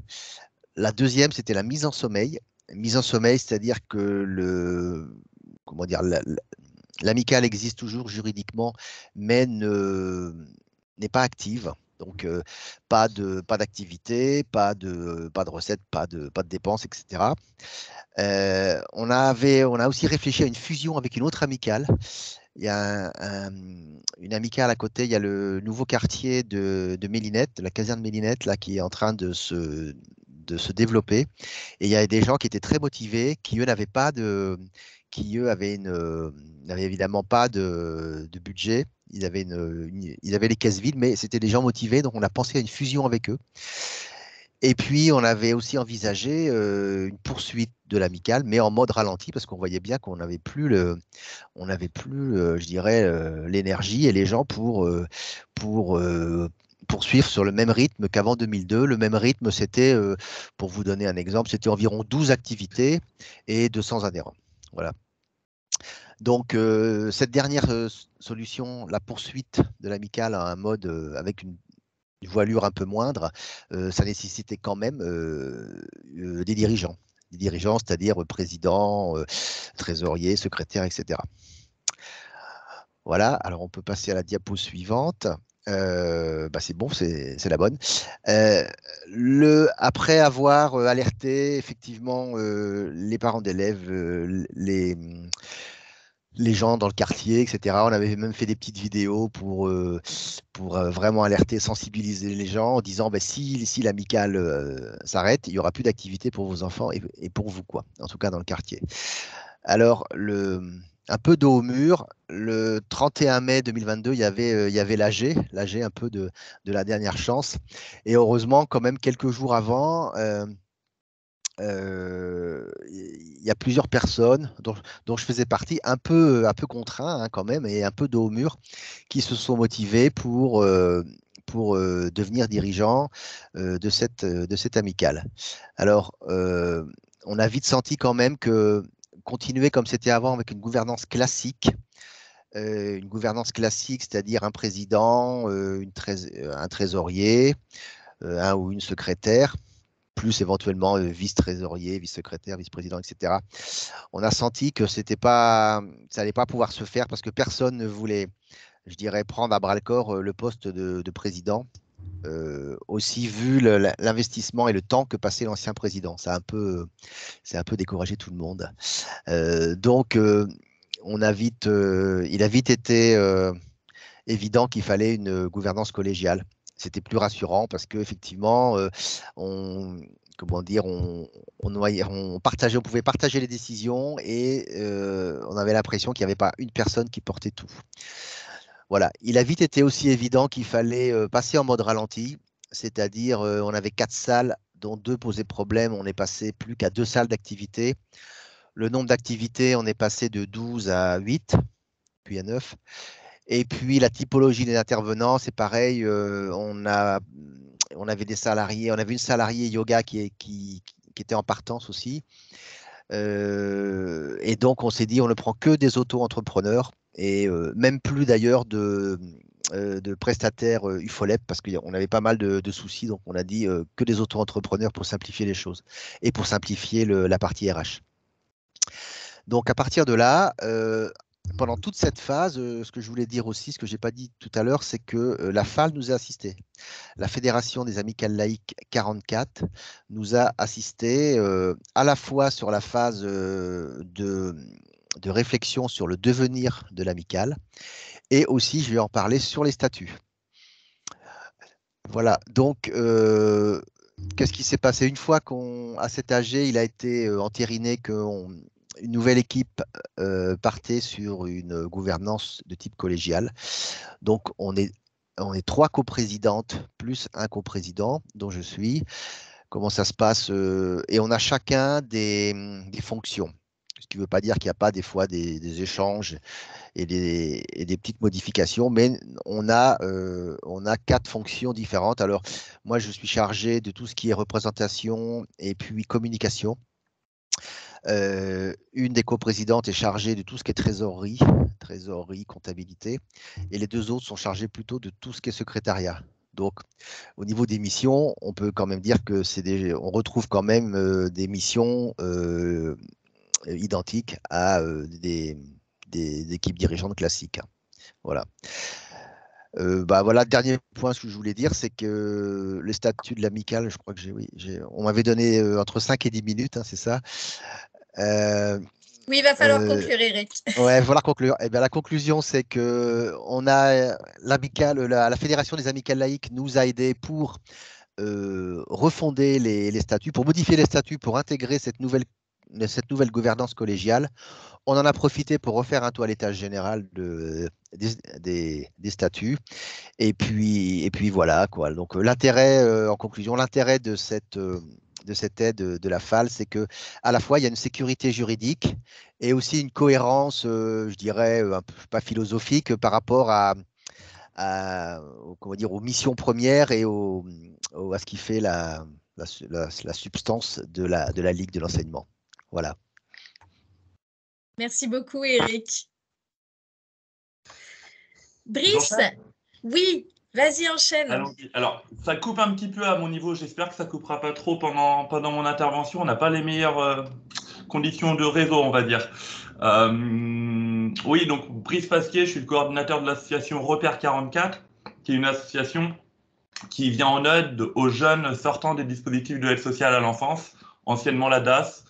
La deuxième, c'était la mise en sommeil. Mise en sommeil, c'est-à-dire que l'amicale existe toujours juridiquement, mais n'est pas active. Donc, pas d'activité, pas de recettes, pas de dépenses, etc. On a aussi réfléchi à une fusion avec une autre amicale. Il y a une amicale à côté, il y a le nouveau quartier de Mélinette, la caserne Mélinette, là, qui est en train de se développer. Et il y a des gens qui étaient très motivés, qui eux n'avaient évidemment pas de budget. Ils avaient les caisses vides, mais c'était des gens motivés, donc on a pensé à une fusion avec eux. Et puis, on avait aussi envisagé une poursuite de l'amicale, mais en mode ralenti, parce qu'on voyait bien qu'on n'avait plus, je dirais, l'énergie et les gens pour poursuivre sur le même rythme qu'avant 2002. Le même rythme, c'était, pour vous donner un exemple, c'était environ 12 activités et 200 adhérents. Voilà. Donc, cette dernière solution, la poursuite de l'amicale à un mode avec une voilure un peu moindre, ça nécessitait quand même des dirigeants. Des dirigeants, c'est-à-dire président, trésorier, secrétaire, etc. Voilà, alors on peut passer à la diapo suivante. C'est bon, c'est la bonne. Après avoir alerté effectivement les parents d'élèves, les gens dans le quartier, etc. On avait même fait des petites vidéos pour vraiment alerter, sensibiliser les gens en disant si l'amicale s'arrête, il n'y aura plus d'activité pour vos enfants et pour vous, quoi, en tout cas dans le quartier. Alors, un peu dos au mur, le 31 mai 2022, il y avait l'AG un peu de la dernière chance. Et heureusement, quand même, quelques jours avant, il y a plusieurs personnes dont je faisais partie, un peu contraints quand même, et un peu dos au mur, qui se sont motivés pour devenir dirigeants de cette amicale. Alors, on a vite senti quand même que continuer comme c'était avant avec une gouvernance classique, c'est-à-dire un président, un trésorier, un ou une secrétaire, plus éventuellement vice-trésorier, vice-secrétaire, vice-président, etc. On a senti que ça n'allait pas pouvoir se faire parce que personne ne voulait, je dirais, prendre à bras-le-corps le poste de président, aussi vu l'investissement et le temps que passait l'ancien président. C'est un peu découragé tout le monde. Donc, il a vite été évident qu'il fallait une gouvernance collégiale. C'était plus rassurant parce qu'effectivement, comment dire, on pouvait partager les décisions et on avait l'impression qu'il n'y avait pas une personne qui portait tout. Voilà. Il a vite été aussi évident qu'il fallait passer en mode ralenti, c'est-à-dire on avait 4 salles dont 2 posaient problème, on est passé plus qu'à 2 salles d'activité. Le nombre d'activités, on est passé de 12 à 8, puis à 9. Et puis la typologie des intervenants, c'est pareil, on avait des salariés, on avait une salariée yoga qui était en partance aussi. Et donc on s'est dit, on ne prend que des auto-entrepreneurs et même plus d'ailleurs de prestataires UFOLEP parce qu'on avait pas mal de soucis. Donc on a dit que des auto-entrepreneurs pour simplifier les choses et pour simplifier la partie RH. Donc à partir de là, pendant toute cette phase, ce que je voulais dire aussi, ce que je n'ai pas dit tout à l'heure, c'est que la FAL nous a assistés. La Fédération des Amicales Laïques 44 nous a assistés à la fois sur la phase de réflexion sur le devenir de l'amicale et aussi, je vais en parler, sur les statuts. Voilà, donc qu'est-ce qui s'est passé une fois qu'à cet AG, il a été entériné qu'une nouvelle équipe partait sur une gouvernance de type collégial. Donc, on est 3 coprésidentes plus un coprésident, dont je suis. Comment ça se passe et on a chacun des fonctions. Ce qui ne veut pas dire qu'il n'y a pas des fois des échanges et des petites modifications, mais on a 4 fonctions différentes. Alors, moi, je suis chargé de tout ce qui est représentation et puis communication. Une des coprésidentes est chargée de tout ce qui est trésorerie, comptabilité, et les 2 autres sont chargés plutôt de tout ce qui est secrétariat. Donc, au niveau des missions, on peut quand même dire que on retrouve quand même des missions identiques à des équipes dirigeantes classiques. Voilà. Voilà, le dernier point ce que je voulais dire, c'est que les statuts de l'amicale, je crois que on m'avait donné entre 5 et 10 minutes, hein, c'est ça. Oui, il va falloir conclure, Eric. Ouais, il va falloir conclure. Eh bien, la conclusion, c'est que on a l'amicale, la Fédération des amicales laïques nous a aidés pour refonder les statuts, pour modifier les statuts, pour intégrer cette nouvelle gouvernance collégiale. On en a profité pour refaire un toilettage général des statuts. Et puis voilà, quoi. Donc l'intérêt, en conclusion, l'intérêt de cette aide de la FAL, c'est que à la fois il y a une sécurité juridique et aussi une cohérence, je dirais, un peu pas philosophique par rapport comment dire, aux missions premières et à ce qui fait la substance de la Ligue de l'enseignement. Voilà. Merci beaucoup, Eric. Brice, oui, vas-y, enchaîne. Alors, ça coupe un petit peu à mon niveau. J'espère que ça ne coupera pas trop pendant mon intervention. On n'a pas les meilleures conditions de réseau, on va dire. Oui, donc Brice Pasquier, je suis le coordinateur de l'association Repère 44, qui est une association qui vient en aide aux jeunes sortant des dispositifs de aide sociale à l'enfance, anciennement la DAS.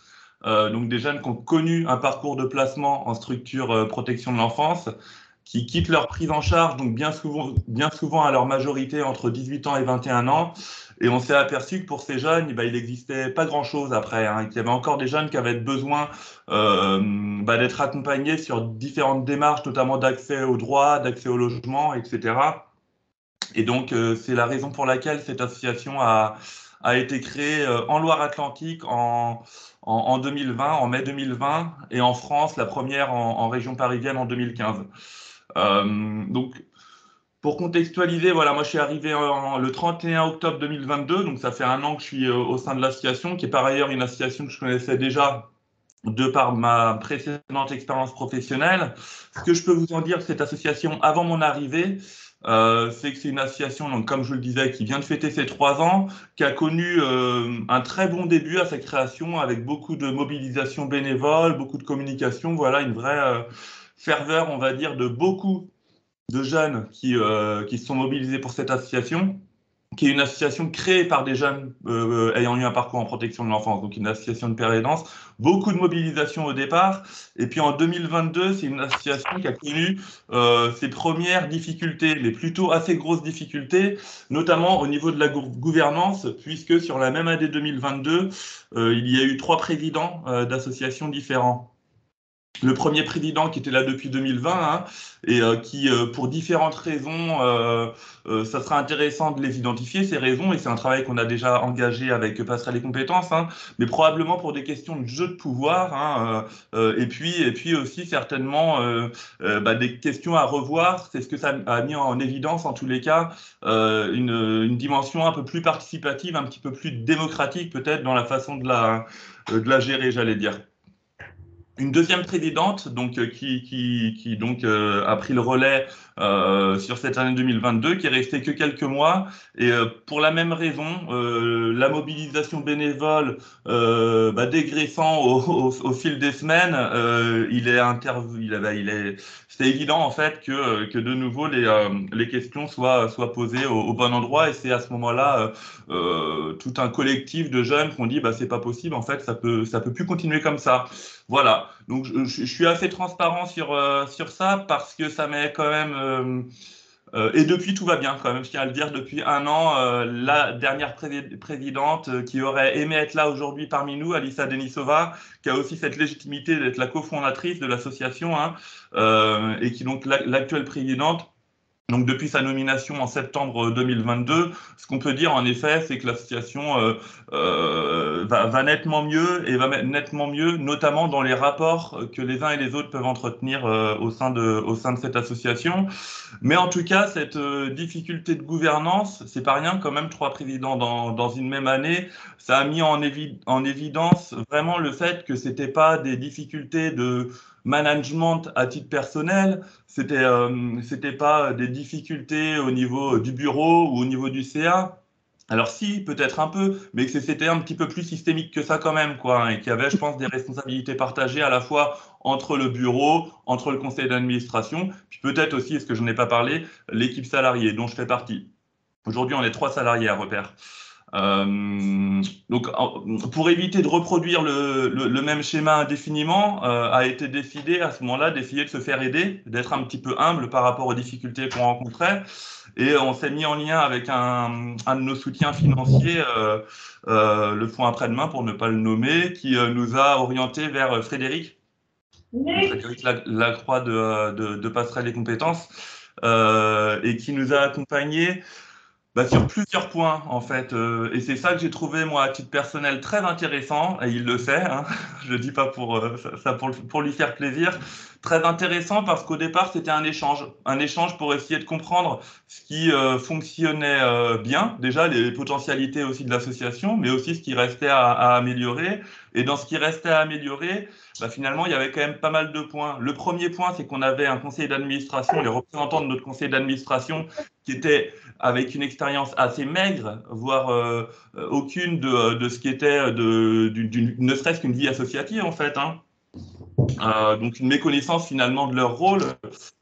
Donc des jeunes qui ont connu un parcours de placement en structure protection de l'enfance, qui quittent leur prise en charge, donc bien souvent à leur majorité entre 18 ans et 21 ans. Et on s'est aperçu que pour ces jeunes, il n'existait pas grand-chose après, hein, qu'il y avait encore des jeunes qui avaient besoin d'être accompagnés sur différentes démarches, notamment d'accès aux droits, d'accès au logement, etc. Et donc, c'est la raison pour laquelle cette association a été créée en Loire-Atlantique en 2020, en mai 2020, et en France, la première en région parisienne en 2015. Donc, pour contextualiser, voilà, moi je suis arrivé le 31 octobre 2022, donc ça fait 1 an que je suis au sein de l'association, qui est par ailleurs une association que je connaissais déjà de par ma précédente expérience professionnelle. Ce que je peux vous en dire de cette association avant mon arrivée, c'est que c'est une association, donc, comme je le disais, qui vient de fêter ses 3 ans, qui a connu un très bon début à sa création, avec beaucoup de mobilisation bénévole, beaucoup de communication, voilà, une vraie ferveur, on va dire, de beaucoup de jeunes qui se sont mobilisés pour cette association. qui est une association créée par des jeunes ayant eu un parcours en protection de l'enfance, donc une association de père aidance. Beaucoup de mobilisation au départ. Et puis en 2022, c'est une association qui a connu ses premières difficultés, mais plutôt assez grosses difficultés, notamment au niveau de la gouvernance, puisque sur la même année 2022, il y a eu 3 présidents d'associations différents. Le premier président qui était là depuis 2020 hein, et qui, pour différentes raisons, ça sera intéressant de les identifier, ces raisons, et c'est un travail qu'on a déjà engagé avec Passerelle et Compétences, hein, mais probablement pour des questions de jeu de pouvoir, hein, et puis aussi certainement des questions à revoir. C'est ce que ça a mis en évidence, en tous les cas, une dimension un peu plus participative, un petit peu plus démocratique peut-être dans la façon de la gérer, j'allais dire. Une deuxième présidente donc, qui donc, a pris le relais sur cette année 2022, qui est restée que quelques mois. Et pour la même raison, la mobilisation bénévole dégraissant au fil des semaines, c'était évident en fait que de nouveau les questions soient posées au bon endroit. Et c'est à ce moment-là tout un collectif de jeunes qui ont dit c'est pas possible, en fait, ça peut plus continuer comme ça. Voilà, donc je suis assez transparent sur ça parce que ça m'est quand même... et depuis, tout va bien quand même, je tiens à le dire, depuis 1 an, la dernière présidente qui aurait aimé être là aujourd'hui parmi nous, Alissa Denisova, qui a aussi cette légitimité d'être la cofondatrice de l'association, hein, et qui donc l'actuelle présidente. Donc depuis sa nomination en septembre 2022, ce qu'on peut dire en effet, c'est que l'association va nettement mieux et va nettement mieux, notamment dans les rapports que les uns et les autres peuvent entretenir au sein de cette association. Mais en tout cas, cette difficulté de gouvernance, c'est pas rien quand même, 3 présidents dans une même année, ça a mis en évidence vraiment le fait que c'était pas des difficultés de management à titre personnel, c'était pas des difficultés au niveau du bureau ou au niveau du CA. Alors si, peut-être un peu, mais que c'était un petit peu plus systémique que ça quand même, quoi, hein, et qu'il y avait, je pense, des responsabilités partagées à la fois entre le bureau, entre le conseil d'administration, puis peut-être aussi, ce que je n'ai pas parlé, l'équipe salariée dont je fais partie. Aujourd'hui, on est 3 salariés à Repère. Donc, pour éviter de reproduire le même schéma indéfiniment, a été décidé à ce moment-là d'essayer de se faire aider, d'être un petit peu humble par rapport aux difficultés qu'on rencontrait. Et on s'est mis en lien avec un de nos soutiens financiers, le Fonds Après-demain, pour ne pas le nommer, qui nous a orientés vers Frédéric Lacroix de Passerelle et Compétences, et qui nous a accompagnés sur plusieurs points, en fait. Et c'est ça que j'ai trouvé, moi, à titre personnel, très intéressant, et il le sait, hein, je le dis pas pour lui faire plaisir, très intéressant parce qu'au départ, c'était un échange pour essayer de comprendre ce qui fonctionnait bien, déjà les potentialités aussi de l'association, mais aussi ce qui restait à améliorer. Et dans ce qui restait à améliorer, finalement, il y avait quand même pas mal de points. Le premier point, c'est qu'on avait un conseil d'administration, les représentants de notre conseil d'administration, qui étaient avec une expérience assez maigre, voire aucune de ce qui était ne serait-ce qu'une vie associative, en fait, hein. Donc une méconnaissance finalement de leur rôle.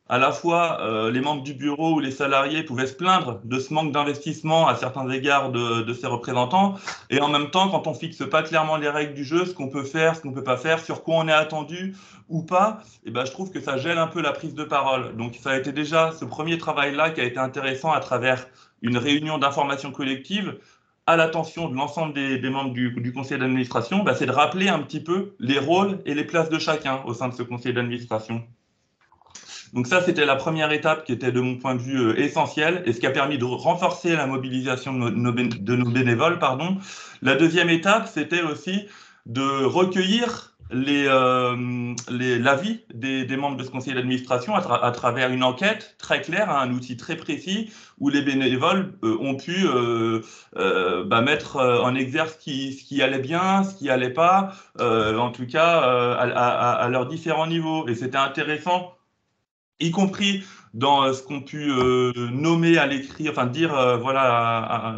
À la fois, les membres du bureau ou les salariés pouvaient se plaindre de ce manque d'investissement à certains égards de ces représentants. Et en même temps, quand on fixe pas clairement les règles du jeu, ce qu'on peut faire, ce qu'on peut pas faire, sur quoi on est attendu ou pas, je trouve que ça gêne un peu la prise de parole. Donc ça a été déjà ce premier travail-là qui a été intéressant à travers une réunion d'information collective à l'attention de l'ensemble des membres du conseil d'administration, c'est de rappeler un petit peu les rôles et les places de chacun au sein de ce conseil d'administration. Donc ça, c'était la première étape qui était, de mon point de vue, essentielle et ce qui a permis de renforcer la mobilisation de nos bénévoles. La deuxième étape, c'était aussi de recueillir l'avis des membres de ce conseil d'administration à travers une enquête très claire, un outil très précis où les bénévoles ont pu mettre en exergue ce qui allait bien, ce qui allait pas, en tout cas à leurs différents niveaux. Et c'était intéressant, y compris dans ce qu'ont pu nommer à l'écrit, enfin dire, voilà,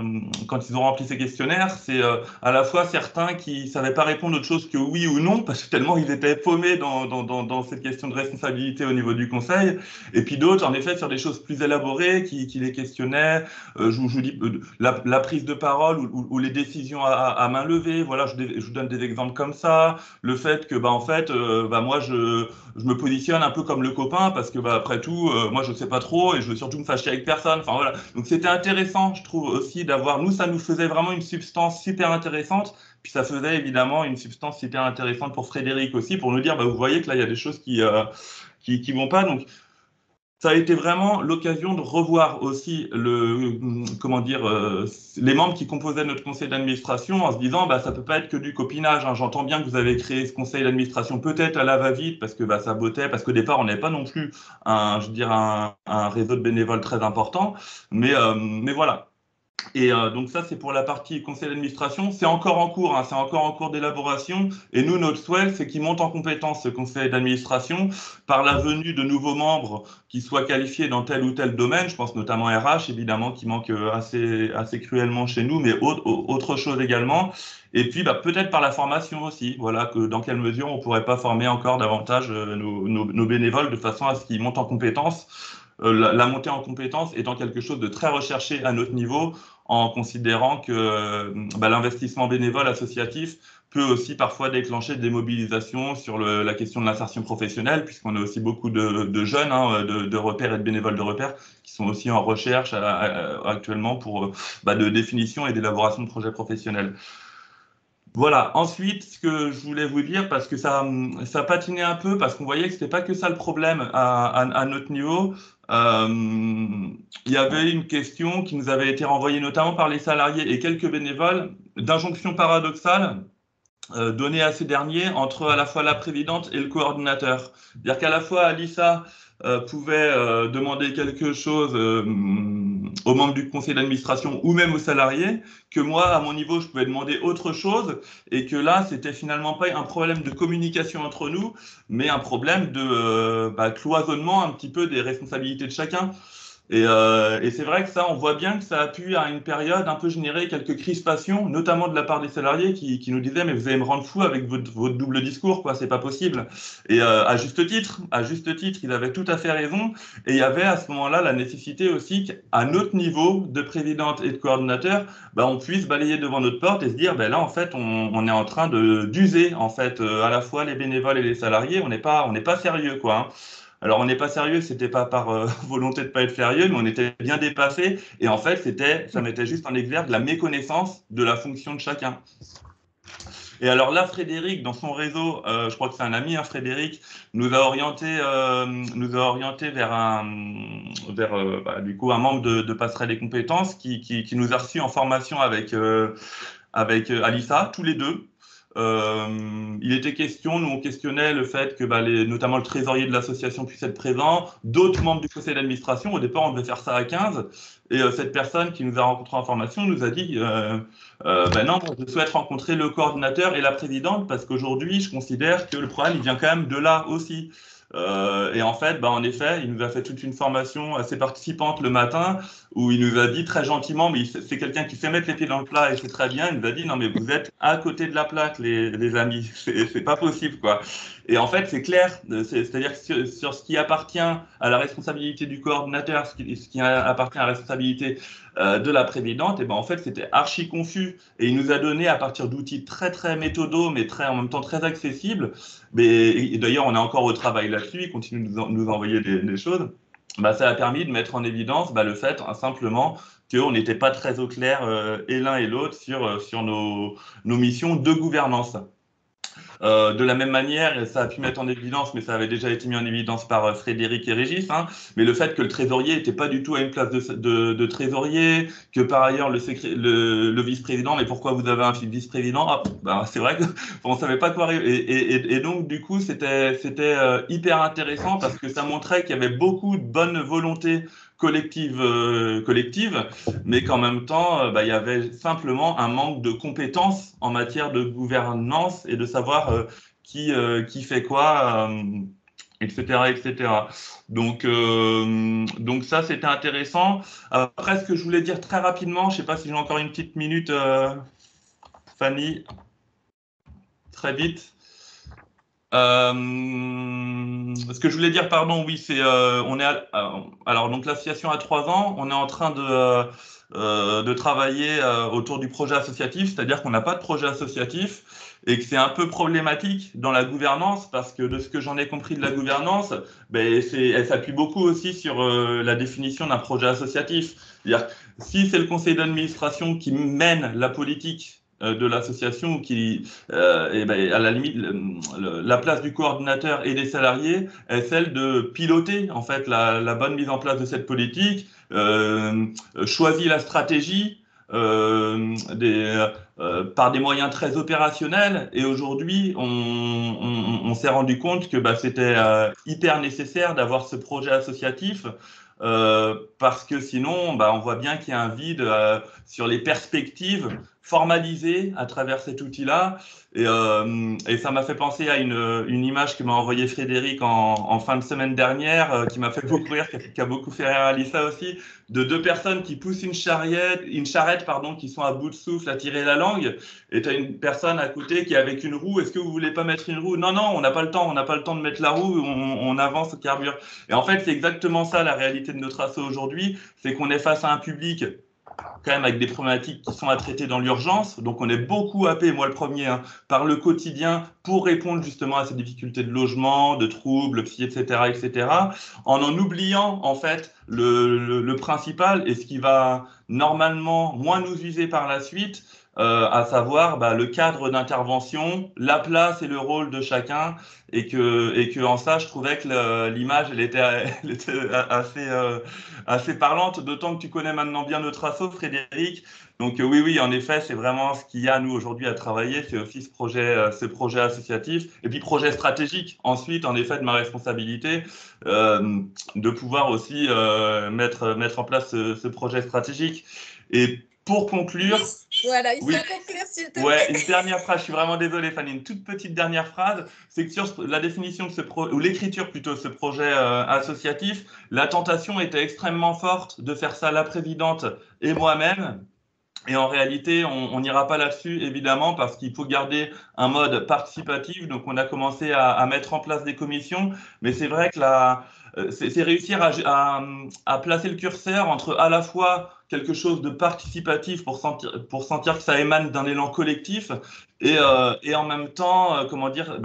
quand ils ont rempli ces questionnaires, c'est à la fois certains qui ne savaient pas répondre autre chose que oui ou non, parce que tellement ils étaient paumés dans cette question de responsabilité au niveau du conseil, et puis d'autres, en effet, sur des choses plus élaborées, qui les questionnaient, je vous dis, la prise de parole ou les décisions à main levée, voilà, je vous donne des exemples comme ça, le fait que, en fait, moi, je me positionne un peu comme le copain, parce que, après tout, moi, je ne sais pas trop, et je veux surtout me fâcher avec personne, enfin, voilà. Donc, c'était intéressant, je trouve aussi, d'avoir, nous, ça nous faisait vraiment une substance super intéressante, puis ça faisait évidemment une substance super intéressante pour Frédéric aussi, pour nous dire, vous voyez que là, il y a des choses qui vont pas. Donc, ça a été vraiment l'occasion de revoir aussi les membres qui composaient notre conseil d'administration en se disant, ça peut pas être que du copinage, hein. J'entends bien que vous avez créé ce conseil d'administration peut-être à la va-vite parce que ça bottait, parce qu'au départ, on n'avait pas non plus un réseau de bénévoles très important. Mais voilà. Et donc ça, c'est pour la partie conseil d'administration. C'est encore en cours, hein, c'est encore en cours d'élaboration. Et nous, notre souhait, c'est qu'il monte en compétence, ce conseil d'administration, par la venue de nouveaux membres qui soient qualifiés dans tel ou tel domaine. Je pense notamment RH, évidemment, qui manque assez cruellement chez nous, mais autre chose également. Et puis, peut-être par la formation aussi. Voilà, que dans quelle mesure on ne pourrait pas former encore davantage nos bénévoles de façon à ce qu'ils montent en compétence. La montée en compétence étant quelque chose de très recherché à notre niveau, en considérant que l'investissement bénévole associatif peut aussi parfois déclencher des mobilisations sur la question de l'insertion professionnelle, puisqu'on a aussi beaucoup de jeunes, hein, de repères et de bénévoles de repères, qui sont aussi en recherche actuellement pour de définition et d'élaboration de projets professionnels. Voilà. Ensuite, ce que je voulais vous dire, parce que ça patinait un peu, parce qu'on voyait que c'était pas que ça le problème à notre niveau. Il y avait une question qui nous avait été renvoyée notamment par les salariés et quelques bénévoles d'injonction paradoxale donnée à ces derniers entre à la fois la présidente et le coordinateur. C'est-à-dire qu'à la fois Alissa pouvait demander quelque chose aux membres du conseil d'administration ou même aux salariés, que moi, à mon niveau, je pouvais demander autre chose, et que là, c'était finalement pas un problème de communication entre nous, mais un problème de cloisonnement un petit peu des responsabilités de chacun. Et c'est vrai que ça, on voit bien que ça a pu, à une période, un peu générer quelques crispations, notamment de la part des salariés qui nous disaient « mais vous allez me rendre fou avec votre double discours, quoi, c'est pas possible ». Et à juste titre, ils avaient tout à fait raison. Et il y avait à ce moment-là la nécessité aussi qu'à notre niveau de présidente et de coordinateur, on puisse balayer devant notre porte et se dire là, en fait, on est en train d'user, en fait, à la fois les bénévoles et les salariés, on n'est pas sérieux, quoi, hein. Alors, on n'est pas sérieux, c'était pas par volonté de pas être sérieux, mais on était bien dépassé. Et en fait, ça mettait juste en exergue la méconnaissance de la fonction de chacun. Et alors là, Frédéric, dans son réseau, je crois que c'est un ami, hein, Frédéric, nous a orienté vers du coup un membre de Passerelle des compétences qui nous a reçus en formation avec Alissa, tous les deux. Il était question, nous on questionnait le fait que notamment le trésorier de l'association puisse être présent, d'autres membres du conseil d'administration. Au départ, on devait faire ça à 15. Et cette personne qui nous a rencontré en formation nous a dit non, moi, je souhaite rencontrer le coordinateur et la présidente parce qu'aujourd'hui, je considère que le problème, il vient quand même de là aussi. Et en fait, en effet, il nous a fait toute une formation assez participante le matin où il nous a dit très gentiment, mais c'est quelqu'un qui sait mettre les pieds dans le plat et c'est très bien, il nous a dit non mais vous êtes à côté de la plaque les amis, c'est pas possible quoi. Et en fait c'est clair, c'est-à-dire que sur ce qui appartient à la responsabilité du coordinateur, ce qui appartient à la responsabilité de la présidente, et en fait c'était archi confus et il nous a donné à partir d'outils très très méthodaux mais en même temps très accessibles. Et d'ailleurs on est encore au travail là-dessus, il continue de nous envoyer des choses. Ça a permis de mettre en évidence le fait simplement qu'on n'était pas très au clair et l'un et l'autre sur nos missions de gouvernance. De la même manière, ça a pu mettre en évidence, mais ça avait déjà été mis en évidence par Frédéric et Régis, hein, mais le fait que le trésorier n'était pas du tout à une place de trésorier, que par ailleurs le vice-président, mais pourquoi vous avez un vice-président? C'est vrai qu'on ne savait pas quoi et donc du coup c'était hyper intéressant parce que ça montrait qu'il y avait beaucoup de bonne volonté collective, mais qu'en même temps, il y avait simplement un manque de compétences en matière de gouvernance et de savoir qui fait quoi etc., etc. Donc ça, c'était intéressant. Après, ce que je voulais dire très rapidement, je ne sais pas si j'ai encore une petite minute, Fanny, très vite. Ce que je voulais dire, pardon, oui, c'est alors donc l'association a 3 ans, on est en train de travailler autour du projet associatif, c'est-à-dire qu'on n'a pas de projet associatif et que c'est un peu problématique dans la gouvernance parce que de ce que j'en ai compris de la gouvernance, ben, elle s'appuie beaucoup aussi sur la définition d'un projet associatif. C'est-à-dire si c'est le conseil d'administration qui mène la politique de l'association qui, et ben, à la limite, la place du coordinateur et des salariés est celle de piloter en fait la bonne mise en place de cette politique, choisir la stratégie par des moyens très opérationnels. Et aujourd'hui, on s'est rendu compte que bah, c'était hyper nécessaire d'avoir ce projet associatif. Parce que sinon, bah, on voit bien qu'il y a un vide sur les perspectives formalisées à travers cet outil-là. Et ça m'a fait penser à une image que m'a envoyée Frédéric en fin de semaine dernière, qui m'a fait beaucoup rire, qui a beaucoup fait rire Alissa aussi, de 2 personnes qui poussent une charrette, pardon, qui sont à bout de souffle à tirer la langue. Et tu as une personne à côté qui est avec une roue. Est-ce que vous voulez pas mettre une roue? Non, non, on n'a pas le temps. On n'a pas le temps de mettre la roue. On avance au carbure. Et en fait, c'est exactement ça la réalité de notre asso aujourd'hui. C'est qu'on est face à un public quand même avec des problématiques qui sont à traiter dans l'urgence. Donc, on est beaucoup happé, moi le premier, hein, par le quotidien pour répondre justement à ces difficultés de logement, de troubles, psy, etc., etc., en oubliant en fait le principal et ce qui va normalement moins nous user par la suite, à savoir bah, le cadre d'intervention, la place et le rôle de chacun, et que en ça, je trouvais que l'image, elle était assez parlante, d'autant que tu connais maintenant bien notre asso, Frédéric. Donc oui, en effet, c'est vraiment ce qu'il y a, nous, aujourd'hui, à travailler, c'est aussi ce projet associatif, et puis projet stratégique, ensuite, en effet, de ma responsabilité, de pouvoir aussi mettre en place ce projet stratégique. Et pour conclure... Voilà, il faut conclure, s'il te plaît. Une dernière phrase, je suis vraiment désolé, Fanny, une toute petite dernière phrase, c'est que sur la définition de ou l'écriture plutôt de ce projet associatif, la tentation était extrêmement forte de faire ça la présidente et moi-même. Et en réalité, on n'ira pas là-dessus, évidemment, parce qu'il faut garder un mode participatif. Donc, on a commencé à mettre en place des commissions. Mais c'est vrai que c'est réussir à placer le curseur entre à la fois quelque chose de participatif pour sentir que ça émane d'un élan collectif et en même temps, comment dire,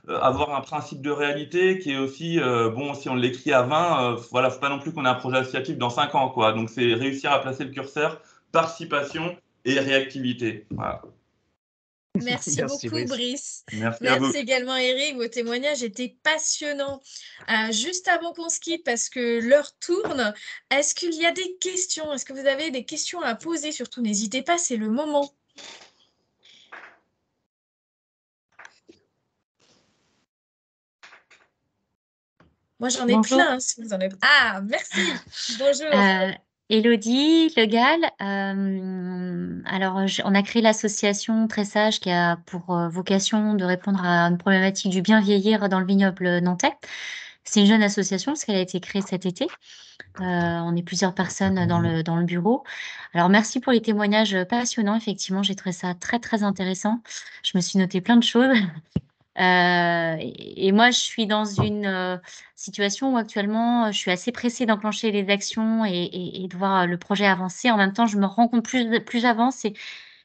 avoir un principe de réalité qui est aussi, bon, si on l'écrit à 20, voilà, faut pas non plus qu'on ait un projet associatif dans 5 ans, quoi. Donc, c'est réussir à placer le curseur, participation et réactivité. Voilà. Merci beaucoup, Brice. Merci à vous. Merci également, Eric. Vos témoignages étaient passionnants. Juste avant qu'on se quitte, parce que l'heure tourne, est-ce qu'il y a des questions? Est-ce que vous avez des questions à poser? Surtout, n'hésitez pas, c'est le moment. Moi, j'en ai Bonjour. plein, si vous en avez. Ah, merci. Bonjour. Élodie Le Gall. Alors, on a créé l'association Très Sage qui a pour vocation de répondre à une problématique du bien vieillir dans le vignoble nantais. C'est une jeune association parce qu'elle a été créée cet été. On est plusieurs personnes dans le bureau. Alors, merci pour les témoignages passionnants. Effectivement, j'ai trouvé ça très, très intéressant. Je me suis noté plein de choses. Et moi, je suis dans une situation où actuellement, je suis assez pressée d'enclencher les actions et de voir le projet avancer. En même temps, je me rends compte, plus j'avance et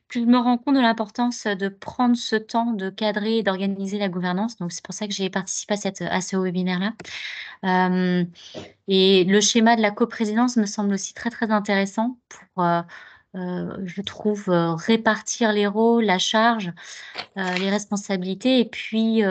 plus je me rends compte de l'importance de prendre ce temps de cadrer et d'organiser la gouvernance. Donc, c'est pour ça que j'ai participé à ce webinaire-là. Et le schéma de la coprésidence me semble aussi très, très intéressant pour, je trouve, répartir les rôles, la charge, les responsabilités et puis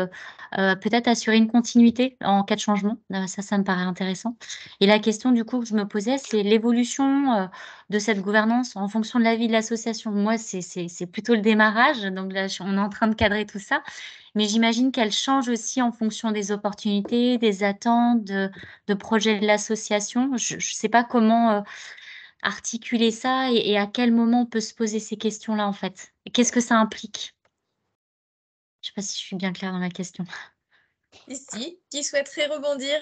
peut-être assurer une continuité en cas de changement. Ça me paraît intéressant. Et la question du coup que je me posais, c'est l'évolution de cette gouvernance en fonction de la vie de l'association. Moi, c'est plutôt le démarrage. Donc là, on est en train de cadrer tout ça. Mais j'imagine qu'elle change aussi en fonction des opportunités, des attentes, de projets de l'association. Je ne sais pas comment articuler ça et à quel moment on peut se poser ces questions-là, en fait. Qu'est-ce que ça implique? Je ne sais pas si je suis bien claire dans ma question. Ici, qui souhaiterait rebondir?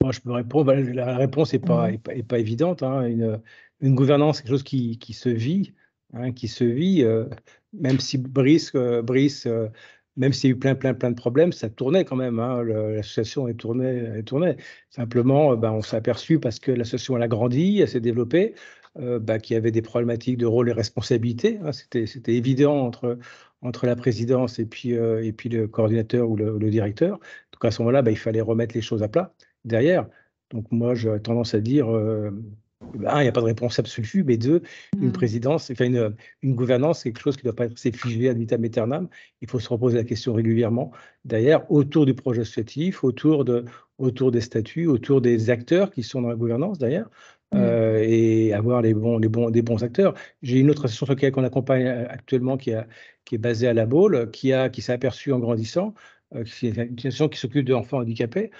Moi, je peux répondre. Bah, la réponse n'est pas évidente, hein. Une gouvernance, c'est quelque chose qui se vit, hein, même si Brice, même s'il y a eu plein de problèmes, ça tournait quand même, hein. L'association elle tournait. Simplement, on s'est aperçu, parce que l'association elle a grandi, elle s'est développée, qu'il y avait des problématiques de rôle et responsabilité, hein. C'était évident entre la présidence et puis le coordinateur ou le directeur. Donc à ce moment-là, il fallait remettre les choses à plat derrière. Donc moi, j'aurais tendance à dire, un, il n'y a pas de réponse absolue, mais deux, une présidence, enfin une gouvernance, c'est quelque chose qui ne doit pas être figé ad vitam aeternam. Il faut se reposer la question régulièrement derrière, autour du projet associatif, autour des statuts, autour des acteurs qui sont dans la gouvernance derrière, et avoir des bons acteurs. J'ai une autre association sur laquelle on accompagne actuellement qui est basée à La Baule, qui s'est aperçue en grandissant, qui est une association qui s'occupe d'enfants handicapés,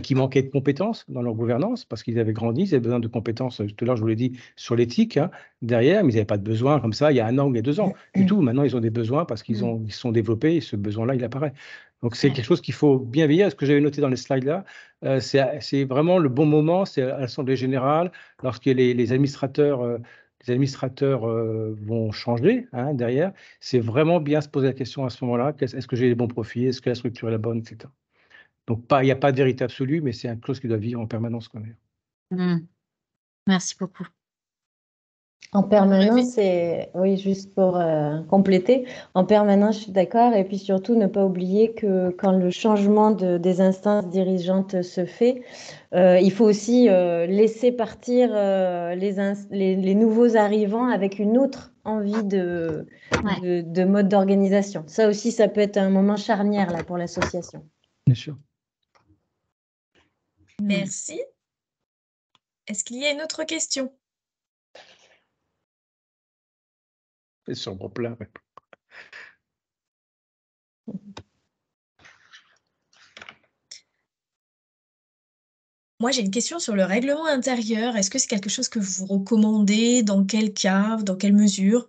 qui manquaient de compétences dans leur gouvernance, parce qu'ils avaient grandi, ils avaient besoin de compétences, tout à l'heure je vous l'ai dit, sur l'éthique, hein, derrière, mais ils n'avaient pas de besoin comme ça il y a 1 an ou il y a 2 ans du tout. Maintenant, ils ont des besoins parce ils se sont développés et ce besoin-là, il apparaît. Donc, c'est quelque chose qu'il faut bien veiller. Ce que j'avais noté dans les slides là, c'est vraiment le bon moment, c'est à l'Assemblée générale, lorsque les administrateurs vont changer, hein, derrière. C'est vraiment bien se poser la question à ce moment-là, est-ce que j'ai les bons profils, est-ce que la structure est la bonne, etc. Donc, il n'y a pas de vérité absolue, mais c'est une chose qui doit vivre en permanence quand même. Merci beaucoup. En permanence, oui, juste pour compléter, en permanence, je suis d'accord. Et puis surtout, ne pas oublier que quand le changement des instances dirigeantes se fait, il faut aussi laisser partir les nouveaux arrivants avec une autre envie de mode d'organisation. Ça aussi, ça peut être un moment charnière là, pour l'association. Bien sûr. Merci. Est-ce qu'il y a une autre question? C'est sur mon plat. Ouais. Moi, j'ai une question sur le règlement intérieur. Est-ce que c'est quelque chose que vous recommandez? Dans quel cas? Dans quelle mesure?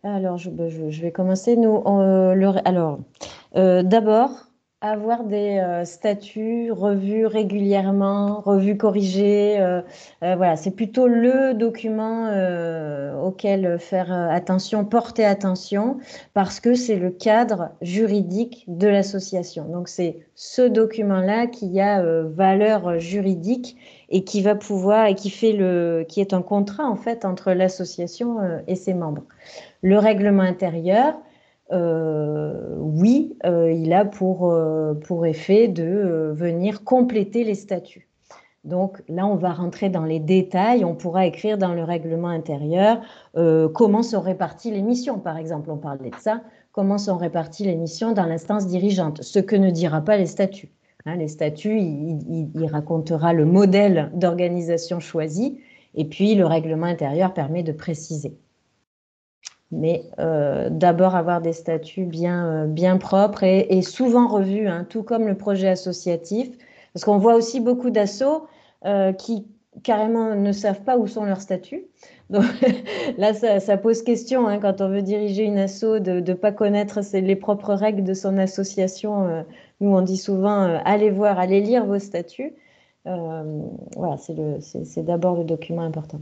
Alors, je vais commencer. Nous, d'abord, avoir des statuts revus régulièrement, revus, corrigés. Voilà, c'est plutôt le document auquel faire attention, porter attention, parce que c'est le cadre juridique de l'association. Donc, c'est ce document-là qui a valeur juridique et qui va pouvoir, et qui est un contrat en fait entre l'association et ses membres. Le règlement intérieur, oui, il a pour effet de venir compléter les statuts. Donc là, on va rentrer dans les détails. On pourra écrire dans le règlement intérieur comment sont réparties les missions, par exemple. On parlait de ça. Comment sont réparties les missions dans l'instance dirigeante, ce que ne dira pas les statuts. Hein, les statuts, il racontera le modèle d'organisation choisi, et puis le règlement intérieur permet de préciser. Mais d'abord avoir des statuts bien propres et souvent revus, hein, tout comme le projet associatif, parce qu'on voit aussi beaucoup d'assos qui carrément ne savent pas où sont leurs statuts. Donc là, ça pose question, hein, quand on veut diriger une asso, de ne pas connaître les propres règles de son association. Nous, on dit souvent, allez lire vos statuts. Voilà, c'est d'abord le document important.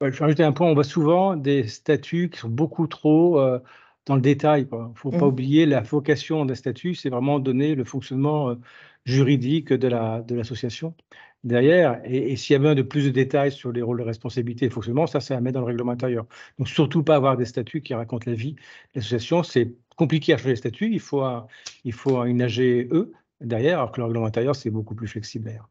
Je vais rajouter un point, on voit souvent des statuts qui sont beaucoup trop dans le détail. Il ne faut pas oublier la vocation d'un statut, c'est vraiment donner le fonctionnement juridique de l'association derrière. Et s'il y a besoin de plus de détails sur les rôles de responsabilité et de fonctionnement, ça à mettre dans le règlement intérieur. Donc surtout pas avoir des statuts qui racontent la vie de l'association. C'est compliqué à changer les statuts, il faut une AGE derrière, alors que le règlement intérieur, c'est beaucoup plus flexible d'ailleurs.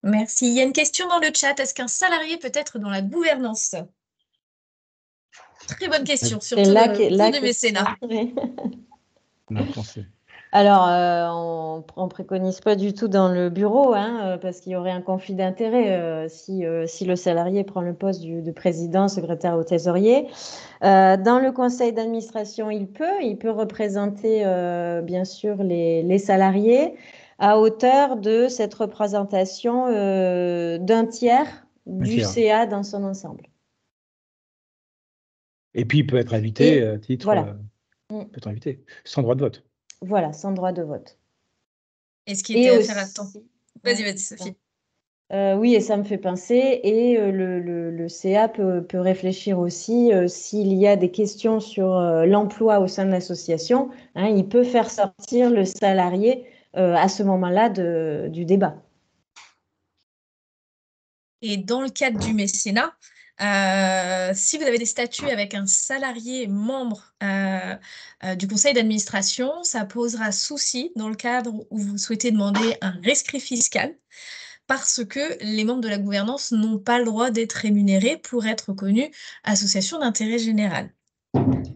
Merci. Il y a une question dans le chat. Est-ce qu'un salarié peut être dans la gouvernance? Très bonne question, surtout de mécénat. Alors, on ne préconise pas du tout dans le bureau, hein, parce qu'il y aurait un conflit d'intérêt si le salarié prend le poste de président, secrétaire ou trésorier. Dans le conseil d'administration, il peut représenter bien sûr les salariés à hauteur de cette représentation d'un tiers du CA dans son ensemble. Et puis, il peut être invité Et à titre, voilà. peut être invité, sans droit de vote. Voilà, sans droit de vote. Et ce qui Et était à aussi, faire à temps. ouais, Vas-y, Sophie. oui, et ça me fait penser, et le CA peut réfléchir aussi s'il y a des questions sur l'emploi au sein de l'association, hein, il peut faire sortir le salarié à ce moment-là du débat. Et dans le cadre du mécénat, si vous avez des statuts avec un salarié membre du conseil d'administration, ça posera souci dans le cadre où vous souhaitez demander un rescrit fiscal, parce que les membres de la gouvernance n'ont pas le droit d'être rémunérés pour être reconnus association d'intérêt général.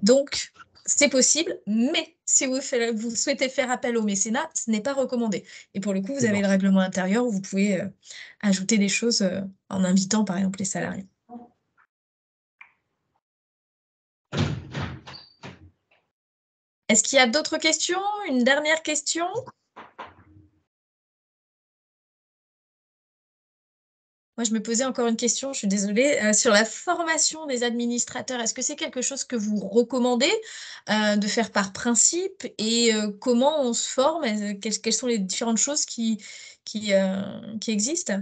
Donc, c'est possible, mais si vous souhaitez faire appel au mécénat, ce n'est pas recommandé. Et pour le coup, vous avez le règlement intérieur où vous pouvez ajouter des choses en invitant, par exemple, les salariés. Est-ce qu'il y a d'autres questions? Une dernière question? Moi, je me posais encore une question, je suis désolée, sur la formation des administrateurs. Est-ce que c'est quelque chose que vous recommandez de faire par principe? Et comment on se forme? Quelles sont les différentes choses qui existent?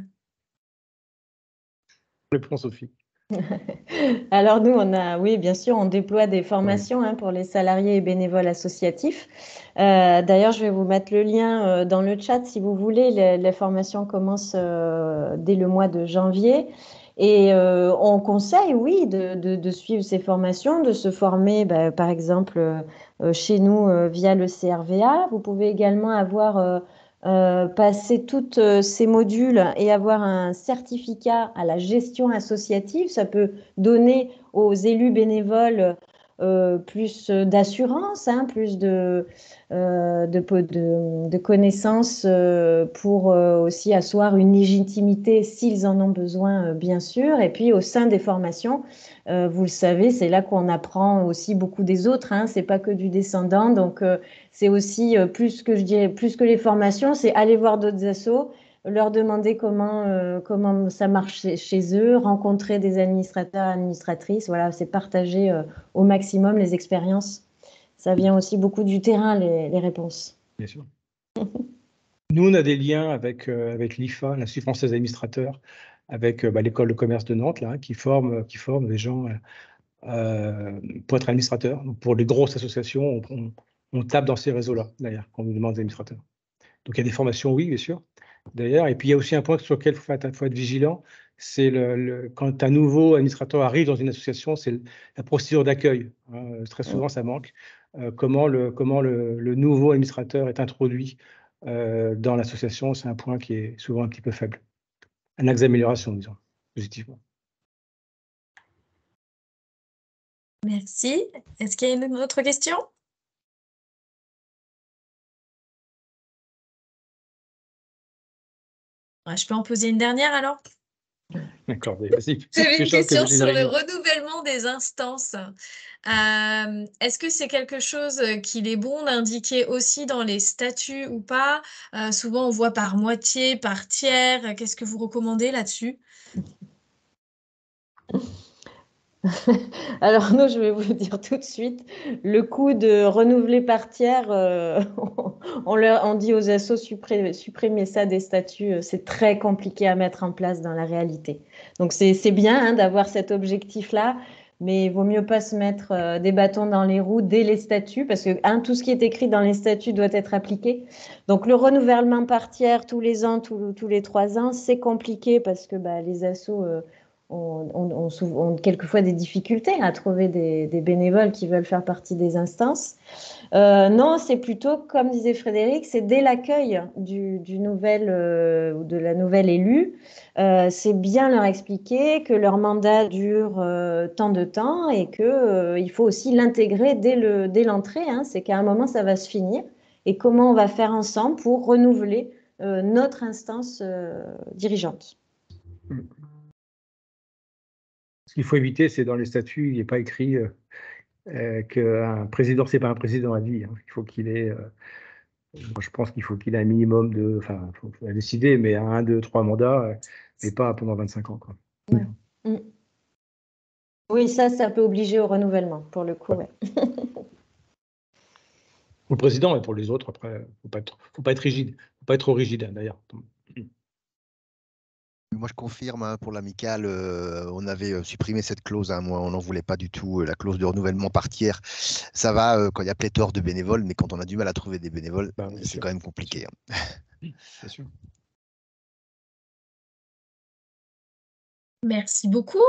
Réponse, Sophie. Alors nous, oui, bien sûr, on déploie des formations pour les salariés et bénévoles associatifs. D'ailleurs, je vais vous mettre le lien dans le chat si vous voulez. Les formations commencent dès le mois de janvier. Et on conseille, oui, de suivre ces formations, de se former, par exemple, chez nous via le CRVA. Vous pouvez également avoir passer tous ces modules et avoir un certificat à la gestion associative. Ça peut donner aux élus bénévoles plus d'assurance, plus de connaissances pour aussi asseoir une légitimité s'ils en ont besoin, bien sûr. Et puis au sein des formations, vous le savez, c'est là qu'on apprend aussi beaucoup des autres. C'est pas que du descendant. Donc c'est aussi plus que les formations, c'est aller voir d'autres assos, leur demander comment ça marche chez eux, rencontrer des administrateurs, administratrices. Voilà, c'est partager au maximum les expériences. Ça vient aussi beaucoup du terrain, les réponses. Bien sûr. Nous, on a des liens avec l'IFA, l'Institut français des administrateurs, avec l'école de commerce de Nantes, là, qui forme des gens pour être administrateurs. Donc, pour les grosses associations, on tape dans ces réseaux-là, d'ailleurs, quand on nous demande des administrateurs. Donc, il y a des formations, oui, bien sûr, d'ailleurs. Et puis, il y a aussi un point sur lequel il faut être vigilant, c'est quand un nouveau administrateur arrive dans une association, c'est la procédure d'accueil. Très souvent, ça manque. Comment le nouveau administrateur est introduit dans l'association, c'est un point qui est souvent un petit peu faible. Un axe d'amélioration, disons, positivement. Merci. Est-ce qu'il y a une autre question? Je peux en poser une dernière alors? D'accord, vas-y. J'avais une question sur le renouvellement des instances. Est-ce que c'est quelque chose qu'il est bon d'indiquer aussi dans les statuts ou pas? Souvent, on voit par moitié, par tiers. Qu'est-ce que vous recommandez là-dessus? Alors nous, je vais vous dire tout de suite, le coût de renouveler par tiers, on dit aux assos supprimer ça des statuts, c'est très compliqué à mettre en place dans la réalité. Donc c'est bien d'avoir cet objectif-là, mais il vaut mieux pas se mettre des bâtons dans les roues dès les statuts, parce que tout ce qui est écrit dans les statuts doit être appliqué. Donc le renouvellement par tiers tous les ans, tous les 3 ans, c'est compliqué parce que les assos ont quelquefois des difficultés à trouver des bénévoles qui veulent faire partie des instances. Non, c'est plutôt, comme disait Frédéric, c'est dès l'accueil du nouvel ou de la nouvelle élue, c'est bien leur expliquer que leur mandat dure tant de temps et qu'il faut aussi l'intégrer dès l'entrée. C'est qu'à un moment, ça va se finir. Et comment on va faire ensemble pour renouveler notre instance dirigeante. Ce qu'il faut éviter, c'est dans les statuts, il n'est pas écrit qu'un président, c'est pas un président à vie. Il faut qu'il ait, moi, je pense qu'il faut qu'il ait un minimum de, enfin, il faut décider, mais 1, 2, 3 mandats, mais pas pendant 25 ans. Quoi. Ouais. Oui, ça peut obliger au renouvellement, pour le coup. Ouais. Pour le président et pour les autres, après, faut pas être rigide. Faut pas être trop rigide, hein, d'ailleurs. Moi, je confirme, hein, pour l'amicale, on avait supprimé cette clause. Hein, moi, on n'en voulait pas du tout. La clause de renouvellement par tiers, ça va quand il y a pléthore de bénévoles, mais quand on a du mal à trouver des bénévoles, c'est quand même compliqué. C'est sûr. Merci beaucoup.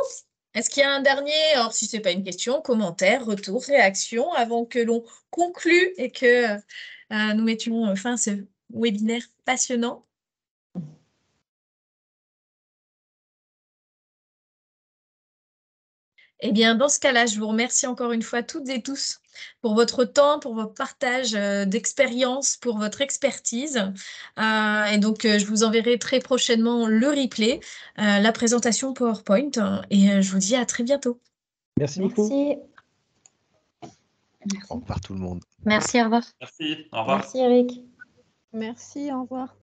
Est-ce qu'il y a un dernier, alors si ce n'est pas une question, commentaire, retour, réaction, avant que l'on conclue et que nous mettions fin à ce webinaire passionnant? Eh bien, dans ce cas-là, je vous remercie encore une fois toutes et tous pour votre temps, pour votre partage d'expérience, pour votre expertise. Et donc, je vous enverrai très prochainement le replay, la présentation PowerPoint, et je vous dis à très bientôt. Merci beaucoup. Merci. Au revoir tout le monde. Merci, au revoir. Merci, au revoir. Merci Eric. Merci, au revoir.